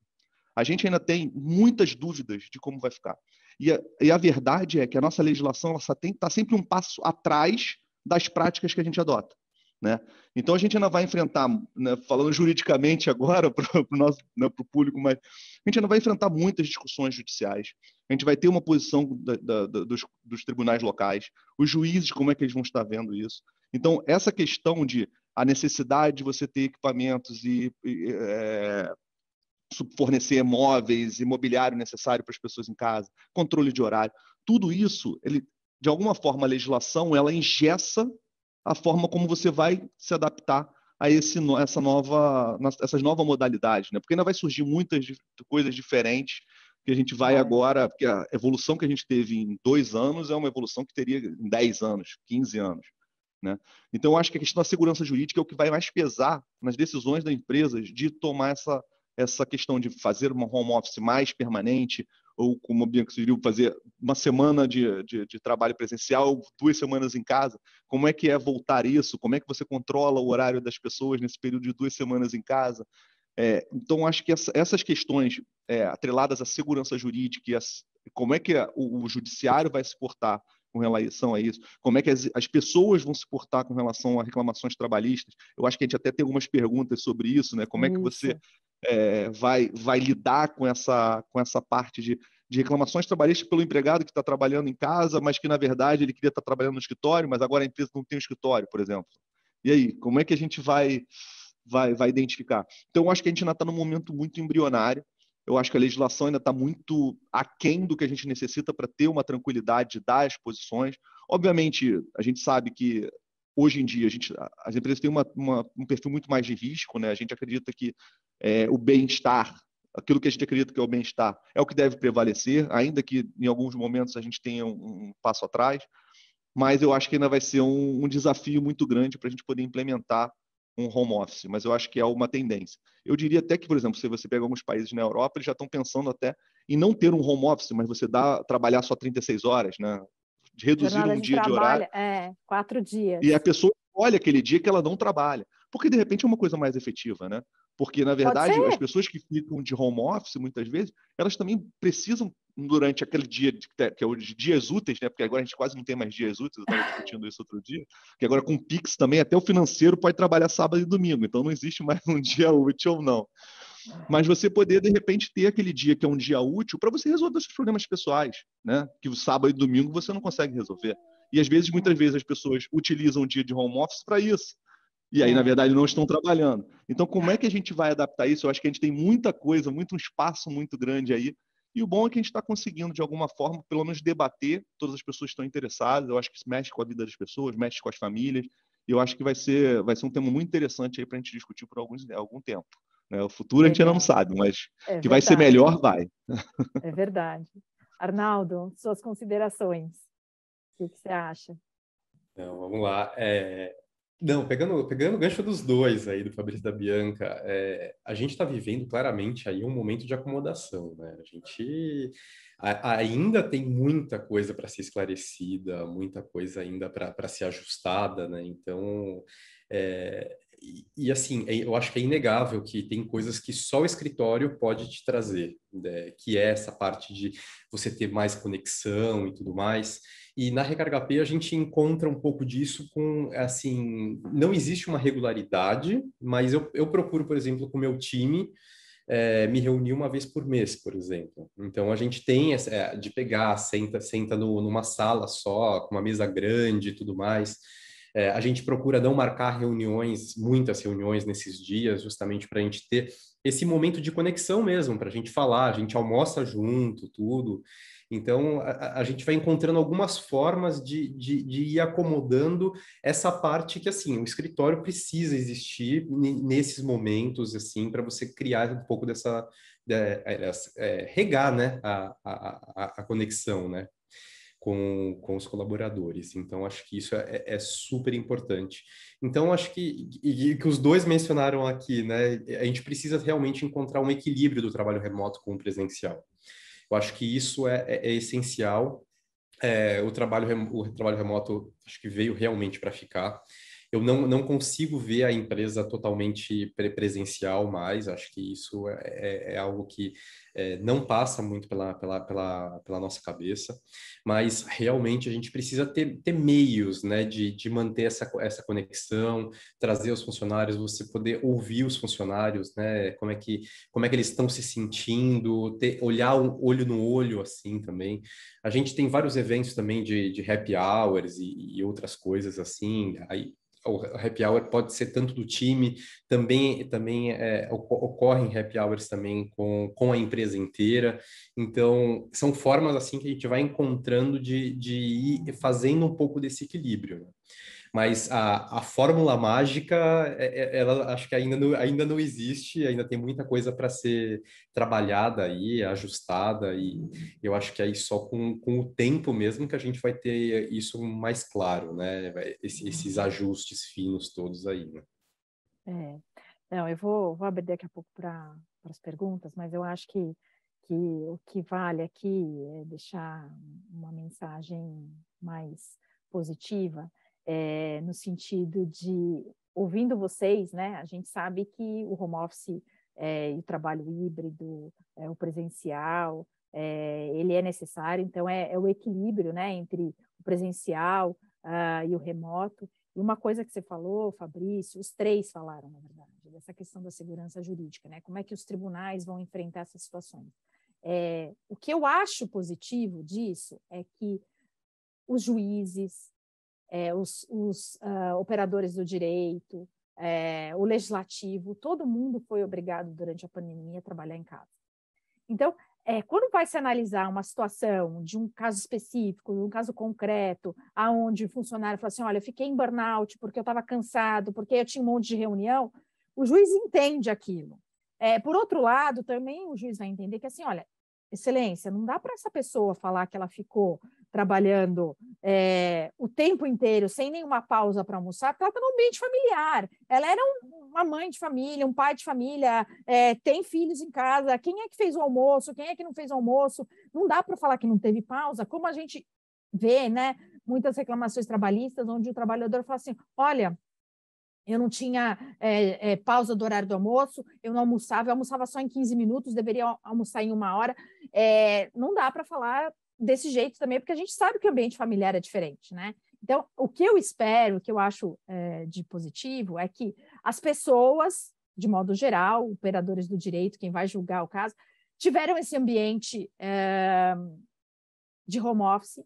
A gente ainda tem muitas dúvidas de como vai ficar. E a verdade é que a nossa legislação está sempre um passo atrás das práticas que a gente adota, né? Então, a gente ainda vai enfrentar, né, falando juridicamente agora para o nosso, né, para o público, mas a gente ainda vai enfrentar muitas discussões judiciais. A gente vai ter uma posição dos tribunais locais, os juízes, como é que eles vão estar vendo isso. Então, essa questão de a necessidade de você ter equipamentos e fornecer móveis, imobiliário necessário para as pessoas em casa, controle de horário, tudo isso, de alguma forma, a legislação, ela engessa a forma como você vai se adaptar a essas novas modalidades, né? Porque ainda vai surgir muitas coisas diferentes que a gente vai agora, porque a evolução que a gente teve em 2 anos é uma evolução que teria em 10 anos, 15 anos. Né? Então, eu acho que a questão da segurança jurídica é o que vai mais pesar nas decisões das empresas de tomar essa questão de fazer uma home office mais permanente, ou, como a Bianca sugeriu, fazer uma semana de trabalho presencial, 2 semanas em casa. Como é que é voltar isso? Como é que você controla o horário das pessoas nesse período de 2 semanas em casa? Então, acho que essas questões atreladas à segurança jurídica e como é que o judiciário vai se portar com relação a isso, como é que as pessoas vão se portar com relação a reclamações trabalhistas. Eu acho que a gente até tem algumas perguntas sobre isso, né? Como é que você vai lidar com essa parte de reclamações trabalhistas pelo empregado que está trabalhando em casa, mas que, na verdade, ele queria estar trabalhando no escritório, mas agora a empresa não tem um escritório, por exemplo. E aí, como é que a gente vai identificar? Então, eu acho que a gente ainda está num momento muito embrionário. Eu acho que a legislação ainda está muito aquém do que a gente necessita para ter uma tranquilidade de dar as posições. Obviamente, a gente sabe que, hoje em dia, as empresas têm um perfil muito mais de risco, né? A gente acredita que o bem-estar, aquilo que a gente acredita que é o bem-estar, é o que deve prevalecer, ainda que, em alguns momentos, a gente tenha um passo atrás. Mas eu acho que ainda vai ser um desafio muito grande para a gente poder implementar um home office, mas eu acho que é uma tendência. Eu diria até que, por exemplo, se você pega alguns países na Europa, eles já estão pensando até em não ter um home office, mas você trabalhar só 36 horas, né? De reduzir Jornada um de dia de trabalho, horário. 4 dias. E a pessoa escolhe aquele dia que ela não trabalha, porque de repente é uma coisa mais efetiva, né? Porque, na verdade, as pessoas que ficam de home office, muitas vezes, elas também precisam, durante aquele dia, que é os dias úteis, né? Porque agora a gente quase não tem mais dias úteis, eu estava discutindo isso outro dia, que agora com o Pix também, até o financeiro pode trabalhar sábado e domingo, então não existe mais um dia útil ou não. Mas você poder, de repente, ter aquele dia que é um dia útil para você resolver os seus problemas pessoais, né? Que o sábado e domingo você não consegue resolver. E, às vezes, muitas vezes, as pessoas utilizam o dia de home office para isso. E aí, na verdade, não estão trabalhando. Então, como é que a gente vai adaptar isso? Eu acho que a gente tem muita coisa, um espaço muito grande aí. E o bom é que a gente está conseguindo, de alguma forma, pelo menos debater. Todas as pessoas estão interessadas. Eu acho que isso mexe com a vida das pessoas, mexe com as famílias. E eu acho que vai ser um tema muito interessante aí para a gente discutir por algum tempo. Né? O futuro a gente ainda não sabe, mas que vai ser melhor, vai. É verdade. Arnaldo, suas considerações. O que você acha? Então, vamos lá. Não, pegando o gancho dos dois aí, do Fabrício e da Bianca, a gente está vivendo claramente aí um momento de acomodação, né? A gente ainda tem muita coisa para ser esclarecida, muita coisa ainda para ser ajustada, né? Então, assim, eu acho que é inegável que tem coisas que só o escritório pode te trazer, né? Que é essa parte de você ter mais conexão e tudo mais. E na Recarga HP a gente encontra um pouco disso com, assim, não existe uma regularidade, mas eu procuro, por exemplo, com o meu time, me reunir uma vez por mês, por exemplo. Então a gente tem de pegar, senta numa sala só, com uma mesa grande e tudo mais. A gente procura não marcar reuniões, muitas reuniões nesses dias, justamente para a gente ter esse momento de conexão mesmo, para a gente falar, a gente almoça junto, tudo. Então, a gente vai encontrando algumas formas de ir acomodando essa parte que, assim, o escritório precisa existir nesses momentos, assim, para você criar um pouco dessa... regar, né, a conexão, né, com os colaboradores. Então, acho que isso é super importante. Então, acho que os dois mencionaram aqui, né, a gente precisa realmente encontrar um equilíbrio do trabalho remoto com o presencial. Eu acho que isso é essencial. O trabalho remoto acho que veio realmente para ficar. Eu não consigo ver a empresa totalmente presencial mais, acho que isso é algo que não passa muito pela nossa cabeça, mas realmente a gente precisa ter meios, né, de manter essa conexão, trazer os funcionários, você poder ouvir os funcionários, né, como é que eles estão se sentindo, olhar olho no olho assim também. A gente tem vários eventos também de happy hours e outras coisas assim. Aí, o happy hour pode ser tanto do time, também ocorrem happy hours também com a empresa inteira. Então, são formas assim que a gente vai encontrando de ir fazendo um pouco desse equilíbrio, né? Mas a fórmula mágica, ela acho que ainda não existe, ainda tem muita coisa para ser trabalhada aí, ajustada, e eu acho que aí só com o tempo mesmo que a gente vai ter isso mais claro, né? Esses ajustes finos todos aí, né? Não, eu vou abrir daqui a pouco para as perguntas, mas eu acho que o que vale aqui é deixar uma mensagem mais positiva, no sentido de, ouvindo vocês, né, a gente sabe que o home office e o trabalho híbrido, o presencial, ele é necessário, então é o equilíbrio, né, entre o presencial e o remoto. E uma coisa que você falou, Fabrício, os três falaram, na verdade, dessa questão da segurança jurídica, né? Como é que os tribunais vão enfrentar essas situações? O que eu acho positivo disso é que os juízes, os operadores do direito, o legislativo, todo mundo foi obrigado durante a pandemia a trabalhar em casa. Então, quando vai se analisar uma situação de um caso específico, um caso concreto, aonde o funcionário fala assim, olha, eu fiquei em burnout porque eu estava cansado, porque eu tinha um monte de reunião, o juiz entende aquilo. Por outro lado, também o juiz vai entender que, assim, olha, excelência, não dá para essa pessoa falar que ela ficou trabalhando o tempo inteiro, sem nenhuma pausa para almoçar, porque ela está no ambiente familiar. Ela era uma mãe de família, um pai de família, tem filhos em casa, quem é que fez o almoço, quem é que não fez o almoço? Não dá para falar que não teve pausa, como a gente vê, né, muitas reclamações trabalhistas, onde o trabalhador fala assim, olha, eu não tinha pausa do horário do almoço, eu não almoçava, eu almoçava só em 15 minutos, deveria almoçar em 1 hora. Não dá para falar desse jeito também, porque a gente sabe que o ambiente familiar é diferente, né? Então, o que eu espero, o que eu acho de positivo, é que as pessoas, de modo geral, operadores do direito, quem vai julgar o caso, tiveram esse ambiente de home office,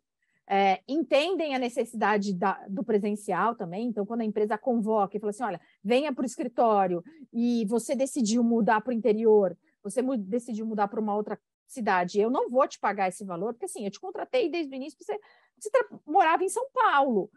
entendem a necessidade do presencial também. Então, quando a empresa convoca e fala assim, olha, venha para o escritório e você decidiu mudar para o interior, você decidiu mudar para uma outra cidade, eu não vou te pagar esse valor, porque assim, eu te contratei desde o início, você morava em São Paulo,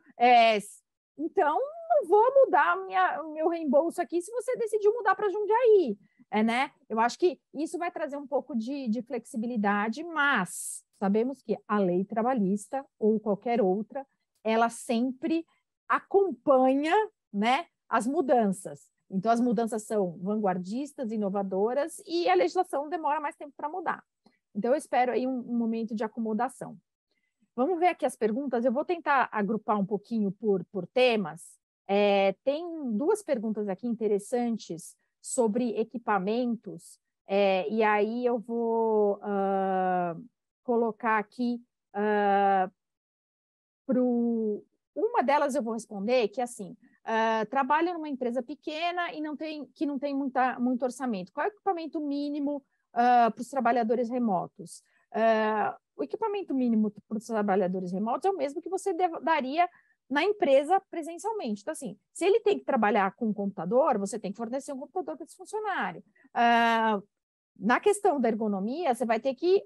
então não vou mudar o meu reembolso aqui se você decidiu mudar para Jundiaí, né? Eu acho que isso vai trazer um pouco de flexibilidade, mas sabemos que a lei trabalhista ou qualquer outra, ela sempre acompanha, né, as mudanças. Então, as mudanças são vanguardistas, inovadoras, e a legislação demora mais tempo para mudar. Então, eu espero aí um momento de acomodação. Vamos ver aqui as perguntas. Eu vou tentar agrupar um pouquinho por temas. Tem 2 perguntas aqui interessantes sobre equipamentos, e aí eu vou colocar aqui uma delas eu vou responder, que é assim, trabalha numa empresa pequena e que não tem muito orçamento. Qual é o equipamento mínimo para os trabalhadores remotos? O equipamento mínimo para os trabalhadores remotos é o mesmo que você daria na empresa presencialmente. Então, assim, se ele tem que trabalhar com um computador, você tem que fornecer um computador para esse funcionário. Na questão da ergonomia, você vai ter que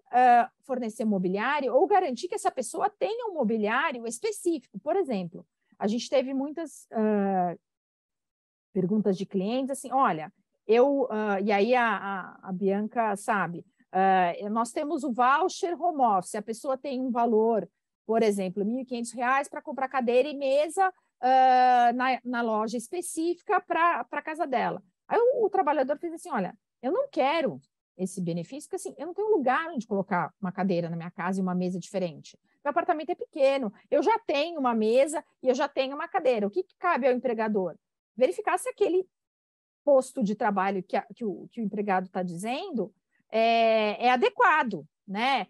fornecer mobiliário ou garantir que essa pessoa tenha um mobiliário específico. Por exemplo, a gente teve muitas perguntas de clientes assim, olha, e aí a Bianca sabe, nós temos o voucher home office, a pessoa tem um valor, por exemplo, R$ 1.500 para comprar cadeira e mesa na loja específica para a casa dela. Aí o trabalhador fez assim, olha, eu não quero esse benefício, porque assim, eu não tenho lugar onde colocar uma cadeira na minha casa e uma mesa diferente. Meu apartamento é pequeno, eu já tenho uma mesa e eu já tenho uma cadeira. O que cabe ao empregador? Verificar se aquele posto de trabalho que o empregado está dizendo é adequado, né?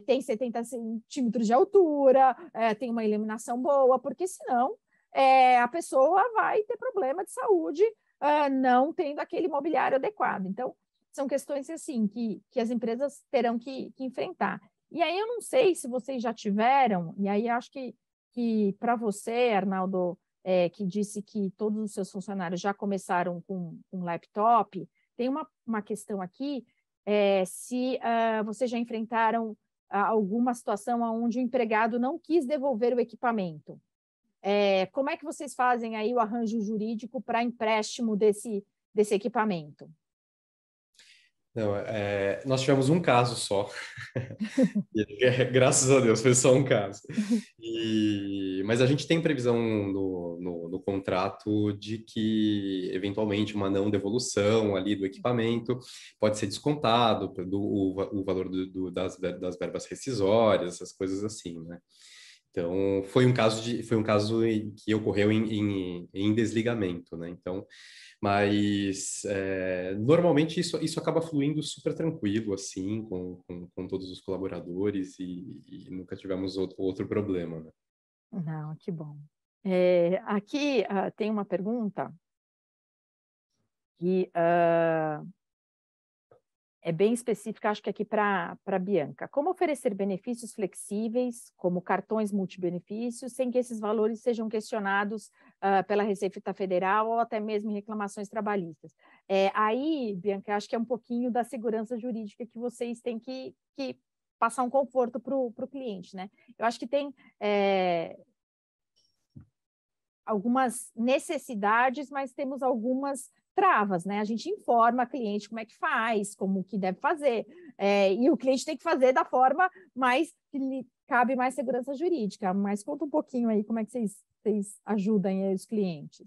Tem 70 centímetros de altura, tem uma iluminação boa, porque senão a pessoa vai ter problema de saúde não tendo aquele mobiliário adequado. Então, são questões assim que as empresas terão que enfrentar. E aí eu não sei se vocês já tiveram, e aí acho que para você, Arnaldo, que disse que todos os seus funcionários já começaram com um laptop, tem uma questão aqui, se vocês já enfrentaram alguma situação onde o empregado não quis devolver o equipamento. Como é que vocês fazem aí o arranjo jurídico para empréstimo desse equipamento? Não, nós tivemos um caso só. Graças a Deus, foi só um caso. Mas a gente tem previsão no contrato de que, eventualmente, uma não devolução ali do equipamento pode ser descontado o valor das verbas rescisórias, essas coisas assim, né? Então, foi um caso que ocorreu em desligamento, né? Então, mas normalmente isso acaba fluindo super tranquilo, assim, com todos os colaboradores e nunca tivemos outro problema, né? Não, que bom. Aqui tem uma pergunta que é bem específica, acho que aqui para a Bianca. Como oferecer benefícios flexíveis, como cartões multibenefícios, sem que esses valores sejam questionados pela Receita Federal ou até mesmo em reclamações trabalhistas? Aí, Bianca, acho que é um pouquinho da segurança jurídica que vocês têm que passar um conforto para o cliente, né? Eu acho que tem algumas necessidades, mas temos algumas travas, né? A gente informa a cliente como é que faz, como que deve fazer, e o cliente tem que fazer da forma mais que lhe cabe mais segurança jurídica. Mas conta um pouquinho aí como é que vocês ajudam aí os clientes.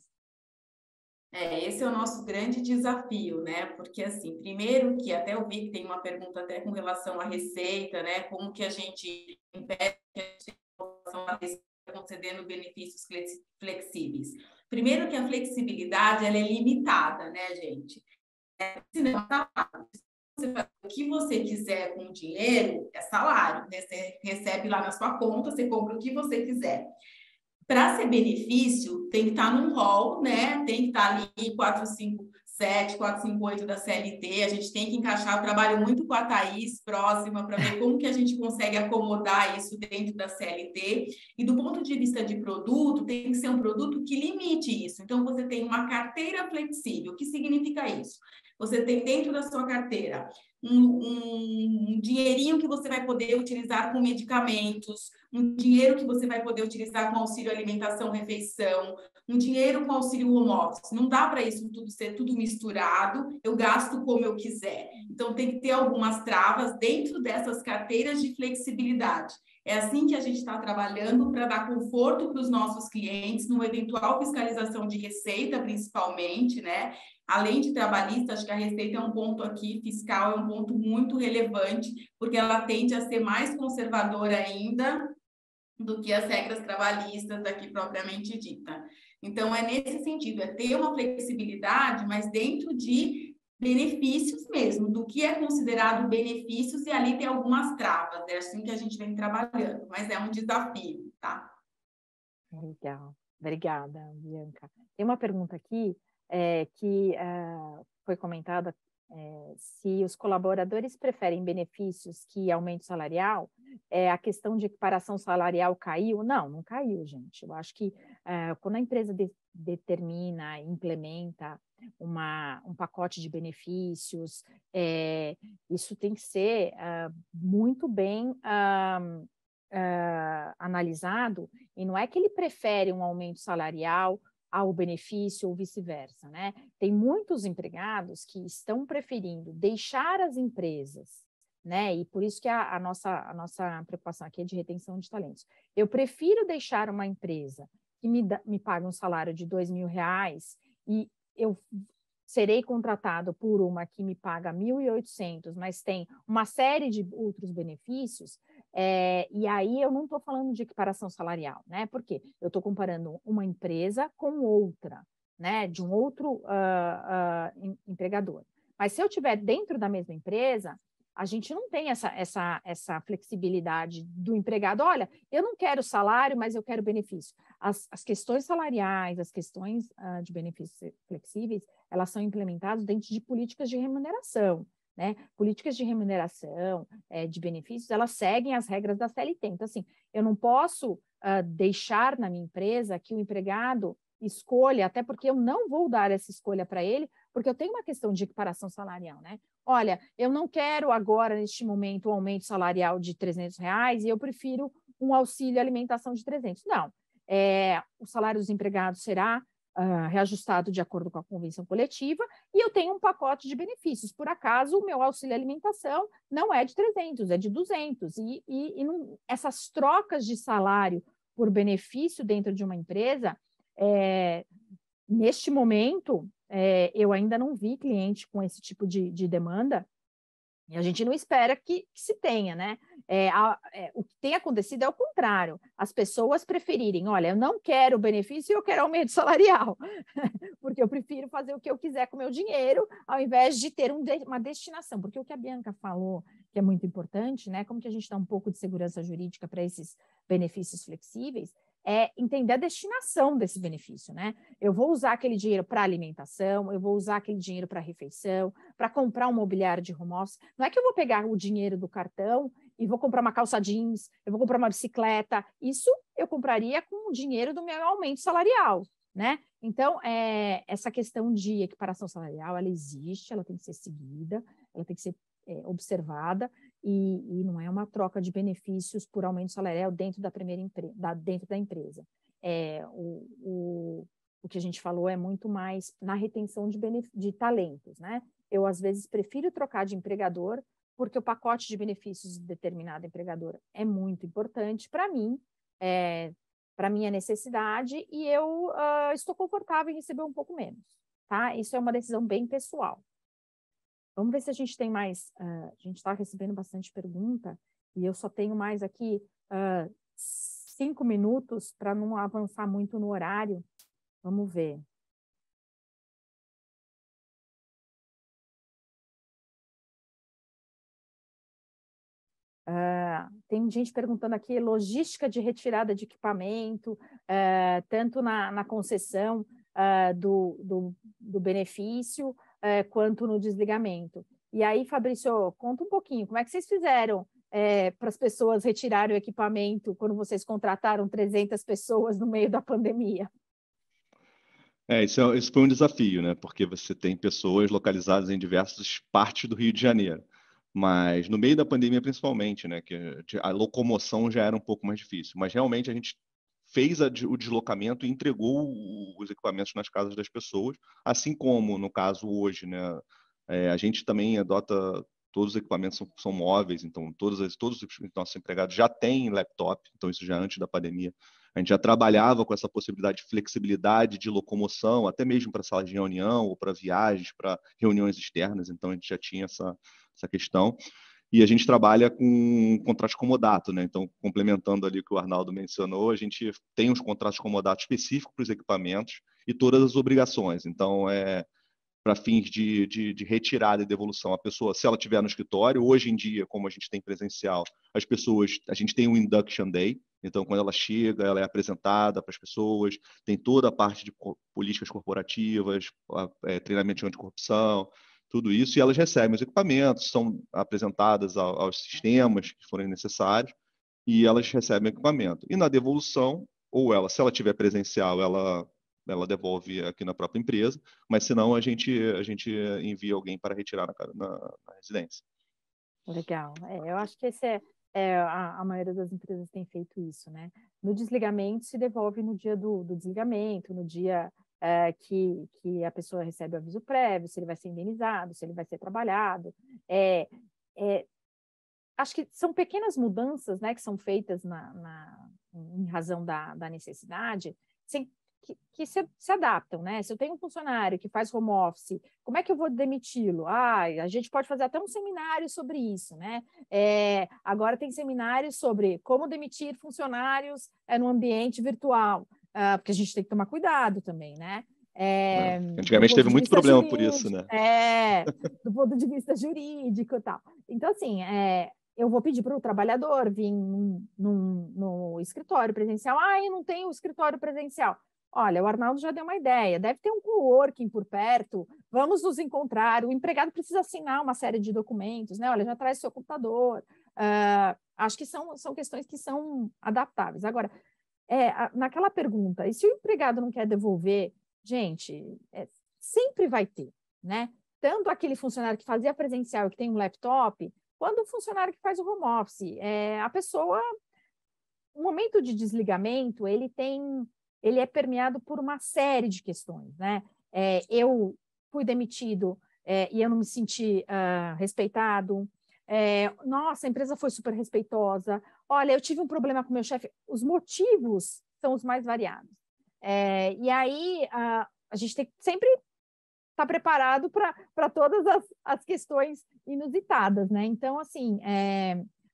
Esse é o nosso grande desafio, né? Porque, assim, primeiro que até eu vi que tem uma pergunta até com relação à receita, né? Como que a gente impede que a gente concedendo benefícios flexíveis. Primeiro que a flexibilidade ela é limitada, né, gente? Senão, o que você quiser com o dinheiro é salário, né? Você recebe lá na sua conta, você compra o que você quiser. Para ser benefício, tem que estar num rol, né? Tem que estar ali 457, 458 da CLT. A gente tem que encaixar. Eu trabalho muito com a Thaís próxima para ver como que a gente consegue acomodar isso dentro da CLT. E do ponto de vista de produto, tem que ser um produto que limite isso. Então, você tem uma carteira flexível. O que significa isso? Você tem dentro da sua carteira um dinheirinho que você vai poder utilizar com medicamentos, um dinheiro que você vai poder utilizar com auxílio alimentação, refeição, um dinheiro com auxílio home office. Não dá para isso tudo ser tudo misturado, eu gasto como eu quiser. Então, tem que ter algumas travas dentro dessas carteiras de flexibilidade. É assim que a gente está trabalhando para dar conforto para os nossos clientes, numa eventual fiscalização de receita, principalmente, né? Além de trabalhista, acho que a receita é um ponto aqui, fiscal é um ponto muito relevante, porque ela tende a ser mais conservadora ainda do que as regras trabalhistas aqui propriamente dita. Então, é nesse sentido, é ter uma flexibilidade, mas dentro de benefícios mesmo, do que é considerado benefícios, e ali tem algumas travas, é assim que a gente vem trabalhando, mas é um desafio, tá? Legal, obrigada, Bianca. Tem uma pergunta aqui que foi comentada, se os colaboradores preferem benefícios que aumento salarial, a questão de equiparação salarial caiu. Não caiu, gente. Eu acho que quando a empresa determina, implementa um pacote de benefícios, isso tem que ser muito bem analisado, e não é que ele prefere um aumento salarial ao benefício ou vice-versa, né? Tem muitos empregados que estão preferindo deixar as empresas, né? E por isso que a nossa preocupação aqui é de retenção de talentos. Eu prefiro deixar uma empresa que me paga um salário de R$2.000 e eu serei contratado por uma que me paga 1.800, mas tem uma série de outros benefícios, e aí eu não estou falando de equiparação salarial, né? Porque eu estou comparando uma empresa com outra, né? De um outro empregador. Mas se eu estiver dentro da mesma empresa, a gente não tem essa flexibilidade do empregado. Olha, eu não quero salário, mas eu quero benefício. As questões salariais, as questões de benefícios flexíveis, elas são implementadas dentro de políticas de remuneração, né? Políticas de remuneração, de benefícios, elas seguem as regras da CLT. Então, assim, eu não posso deixar na minha empresa que o empregado escolha, até porque eu não vou dar essa escolha para ele, porque eu tenho uma questão de equiparação salarial, né? Olha, eu não quero agora, neste momento, um aumento salarial de R$300 e eu prefiro um auxílio alimentação de 300. Não, o salário dos empregados será reajustado de acordo com a convenção coletiva e eu tenho um pacote de benefícios. Por acaso, o meu auxílio alimentação não é de 300, é de 200. E não, essas trocas de salário por benefício dentro de uma empresa, neste momento, eu ainda não vi cliente com esse tipo de demanda, e a gente não espera que se tenha, né? O que tem acontecido é o contrário, as pessoas preferirem, olha, eu não quero benefício, eu quero aumento salarial, porque eu prefiro fazer o que eu quiser com o meu dinheiro, ao invés de ter uma destinação, porque o que a Bianca falou, que é muito importante, né? Como que a gente dá um pouco de segurança jurídica para esses benefícios flexíveis, é entender a destinação desse benefício, né? Eu vou usar aquele dinheiro para alimentação, eu vou usar aquele dinheiro para refeição, para comprar um mobiliário de home office. Não é que eu vou pegar o dinheiro do cartão e vou comprar uma calça jeans, eu vou comprar uma bicicleta. Isso eu compraria com o dinheiro do meu aumento salarial, né? Então, essa questão de equiparação salarial, ela existe, ela tem que ser seguida, ela tem que ser observada, e não é uma troca de benefícios por aumento salarial dentro da dentro da empresa. O que a gente falou é muito mais na retenção de talentos, né? Eu, às vezes, prefiro trocar de empregador porque o pacote de benefícios de determinado empregador é muito importante para mim, para minha necessidade, e eu estou confortável em receber um pouco menos, tá? Isso é uma decisão bem pessoal. Vamos ver se a gente tem mais. A gente está recebendo bastante pergunta e eu só tenho mais aqui 5 minutos para não avançar muito no horário. Vamos ver. Tem gente perguntando aqui logística de retirada de equipamento, tanto na concessão do benefício, quanto no desligamento. E aí, Fabrício, conta um pouquinho, como é que vocês fizeram para as pessoas retirarem o equipamento quando vocês contrataram 300 pessoas no meio da pandemia? Isso foi um desafio, né? Porque você tem pessoas localizadas em diversas partes do Rio de Janeiro. Mas no meio da pandemia, principalmente, né? Que a locomoção já era um pouco mais difícil. Mas realmente a gente fez o deslocamento e entregou os equipamentos nas casas das pessoas, assim como, no caso, hoje, né? A gente também adota, todos os equipamentos são móveis, então todos os nossos empregados já têm laptop, então isso já antes da pandemia. A gente já trabalhava com essa possibilidade de flexibilidade de locomoção, até mesmo para salas de reunião ou para viagens, para reuniões externas, então a gente já tinha essa questão. E a gente trabalha com contratos comodato, né? Então, complementando ali o que o Arnaldo mencionou, a gente tem uns contratos comodato específicos para os equipamentos e todas as obrigações. Então, para fins de retirada e devolução, a pessoa, se ela estiver no escritório, hoje em dia, como a gente tem presencial, a gente tem um Induction Day, então quando ela chega, ela é apresentada para as pessoas, tem toda a parte de políticas corporativas, treinamento de anticorrupção, tudo isso, e elas recebem os equipamentos, são apresentadas aos sistemas que forem necessários, e elas recebem equipamento. E na devolução, ou ela, se ela tiver presencial, ela devolve aqui na própria empresa, mas se não, a gente envia alguém para retirar na residência. Legal. Eu acho que a maioria das empresas tem feito isso, né? No desligamento, se devolve no dia do desligamento, no dia que a pessoa recebe o aviso prévio, se ele vai ser indenizado, se ele vai ser trabalhado. Acho que são pequenas mudanças, né, que são feitas em razão da necessidade, que se adaptam, né? Se eu tenho um funcionário que faz home office, como é que eu vou demiti-lo? A gente pode fazer até um seminário sobre isso, né? Agora tem seminários sobre como demitir funcionários no ambiente virtual, porque a gente tem que tomar cuidado também, né? Antigamente teve muito problema por isso, né? Do ponto de vista jurídico e tal. Então, assim, eu vou pedir para o trabalhador vir no escritório presencial. Eu não tenho escritório presencial. Olha, o Arnaldo já deu uma ideia, deve ter um coworking por perto, vamos nos encontrar, o empregado precisa assinar uma série de documentos, né? Olha, já traz seu computador. Acho que são questões que são adaptáveis. Agora, naquela pergunta, e se o empregado não quer devolver, gente, sempre vai ter, né? Tanto aquele funcionário que fazia presencial e que tem um laptop, quanto o funcionário que faz o home office. A pessoa, o momento de desligamento, ele é permeado por uma série de questões, né? Eu fui demitido e eu não me senti respeitado. Nossa, a empresa foi super respeitosa. Olha, eu tive um problema com meu chefe. Os motivos são os mais variados. E aí a gente tem que sempre estar preparado para todas as questões inusitadas, né? Então, assim,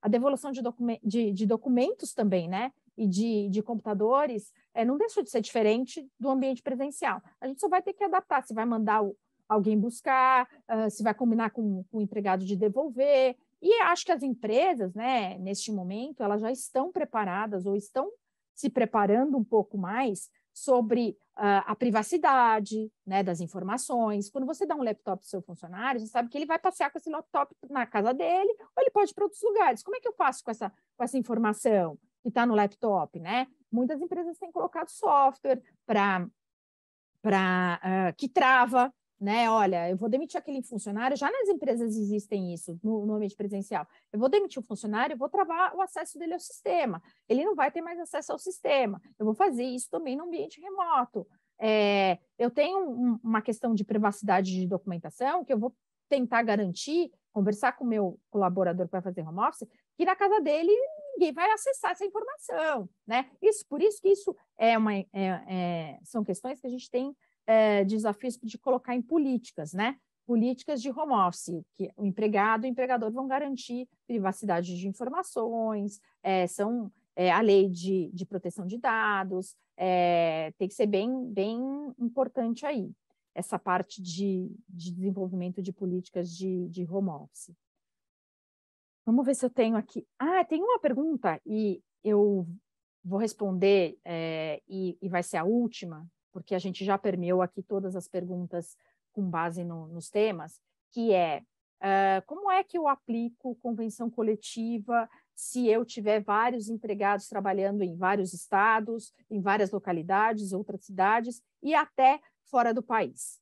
a devolução de documentos também, né? E de computadores, não deixa de ser diferente do ambiente presencial. A gente só vai ter que adaptar, se vai mandar alguém buscar, se vai combinar com o empregado de devolver. E acho que as empresas, né, neste momento, elas já estão preparadas ou estão se preparando um pouco mais sobre a privacidade, né, das informações. Quando você dá um laptop para o seu funcionário, você sabe que ele vai passear com esse laptop na casa dele ou ele pode ir para outros lugares. Como é que eu faço com essa informação que está no laptop, né? Muitas empresas têm colocado software que trava, né? Olha, eu vou demitir aquele funcionário, já nas empresas existem isso no ambiente presencial. Eu vou demitir o funcionário, eu vou travar o acesso dele ao sistema. Ele não vai ter mais acesso ao sistema. Eu vou fazer isso também no ambiente remoto. Eu tenho uma questão de privacidade de documentação que eu vou tentar garantir, conversar com o meu colaborador para fazer home office, que na casa dele ninguém vai acessar essa informação, né? Por isso que isso são questões que a gente tem desafios de colocar em políticas, né? Políticas de home office, que o empregado e o empregador vão garantir privacidade de informações, a lei de proteção de dados, tem que ser bem, bem importante aí, essa parte de desenvolvimento de políticas de home office. Vamos ver se eu tenho aqui. Tem uma pergunta, e eu vou responder, e vai ser a última, porque a gente já permeou aqui todas as perguntas com base nos temas, que como é que eu aplico convenção coletiva se eu tiver vários empregados trabalhando em vários estados, em várias localidades, outras cidades e até fora do país?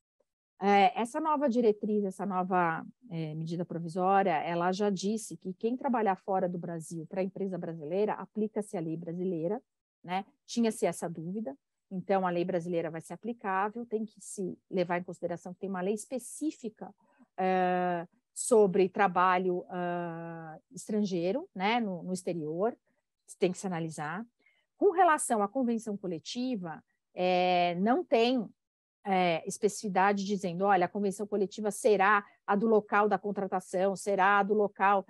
Essa nova diretriz, essa nova medida provisória, ela já disse que quem trabalhar fora do Brasil para a empresa brasileira, aplica-se a lei brasileira, né? Tinha-se essa dúvida. Então, a lei brasileira vai ser aplicável, tem que se levar em consideração que tem uma lei específica sobre trabalho estrangeiro, né, no exterior, tem que se analisar. Com relação à convenção coletiva, não tem especificidade dizendo, olha, a convenção coletiva será a do local da contratação, será a do local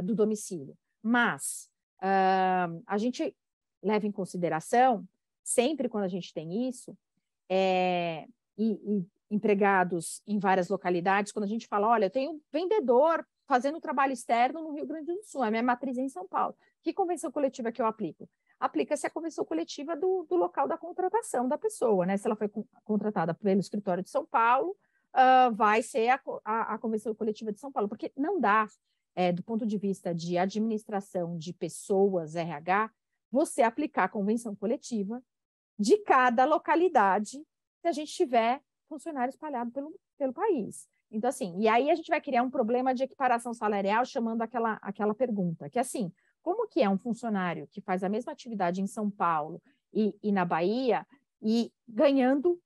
do domicílio. Mas a gente leva em consideração, sempre quando a gente tem isso, e empregados em várias localidades, quando a gente fala, olha, eu tenho um vendedor fazendo trabalho externo no Rio Grande do Sul, a minha matriz é em São Paulo. Que convenção coletiva que eu aplico? Aplica-se a convenção coletiva do local da contratação da pessoa, né? Se ela foi contratada pelo escritório de São Paulo, vai ser a convenção coletiva de São Paulo, porque não dá. do ponto de vista de administração de pessoas, RH, você aplicar a convenção coletiva de cada localidade se a gente tiver funcionário espalhado pelo país. Então, assim, e aí a gente vai criar um problema de equiparação salarial chamando aquela pergunta, que assim, como que é um funcionário que faz a mesma atividade em São Paulo e na Bahia e ganhando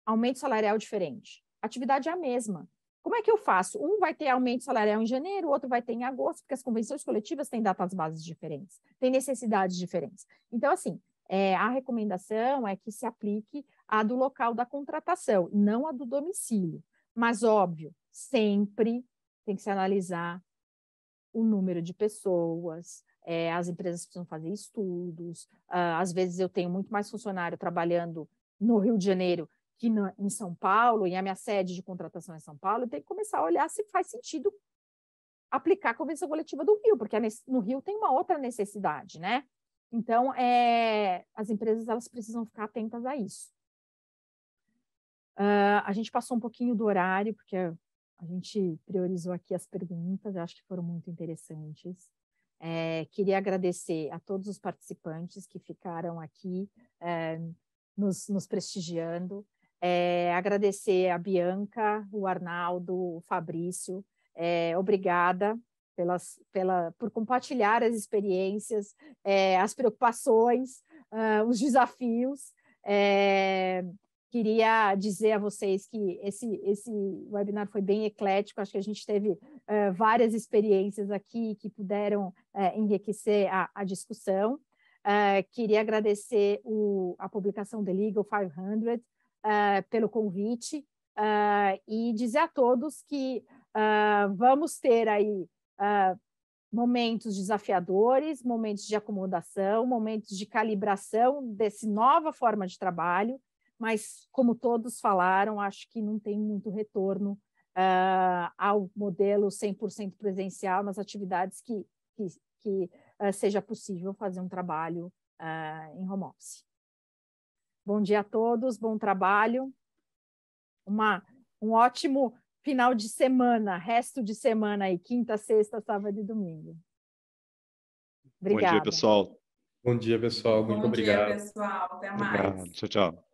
aumento salarial diferente? A atividade é a mesma. Como é que eu faço? Um vai ter aumento salarial em janeiro, o outro vai ter em agosto, porque as convenções coletivas têm datas bases diferentes, têm necessidades diferentes. Então, assim, a recomendação é que se aplique a do local da contratação, não a do domicílio. Mas, óbvio, sempre tem que se analisar o número de pessoas, as empresas precisam fazer estudos, às vezes eu tenho muito mais funcionário trabalhando no Rio de Janeiro que em São Paulo, e a minha sede de contratação é em São Paulo, eu tenho que começar a olhar se faz sentido aplicar a convenção coletiva do Rio, porque no Rio tem uma outra necessidade, né? Então, as empresas elas precisam ficar atentas a isso. A gente passou um pouquinho do horário, porque a gente priorizou aqui as perguntas, eu acho que foram muito interessantes. Queria agradecer a todos os participantes que ficaram aqui nos prestigiando. Agradecer a Bianca, o Arnaldo, o Fabrício. Obrigada por compartilhar as experiências, as preocupações, os desafios. Queria dizer a vocês que esse webinar foi bem eclético, acho que a gente teve várias experiências aqui que puderam enriquecer a discussão. Queria agradecer a publicação The Legal 500 pelo convite e dizer a todos que vamos ter aí momentos desafiadores, momentos de acomodação, momentos de calibração dessa nova forma de trabalho, mas, como todos falaram, acho que não tem muito retorno ao modelo 100% presencial nas atividades que seja possível fazer um trabalho em home office. Bom dia a todos, bom trabalho, um ótimo final de semana, resto de semana aí, quinta, sexta, sábado e domingo. Obrigada. Bom dia, pessoal. Bom dia, pessoal. Muito obrigado. Bom dia, pessoal. Até mais. Obrigado. Tchau, tchau.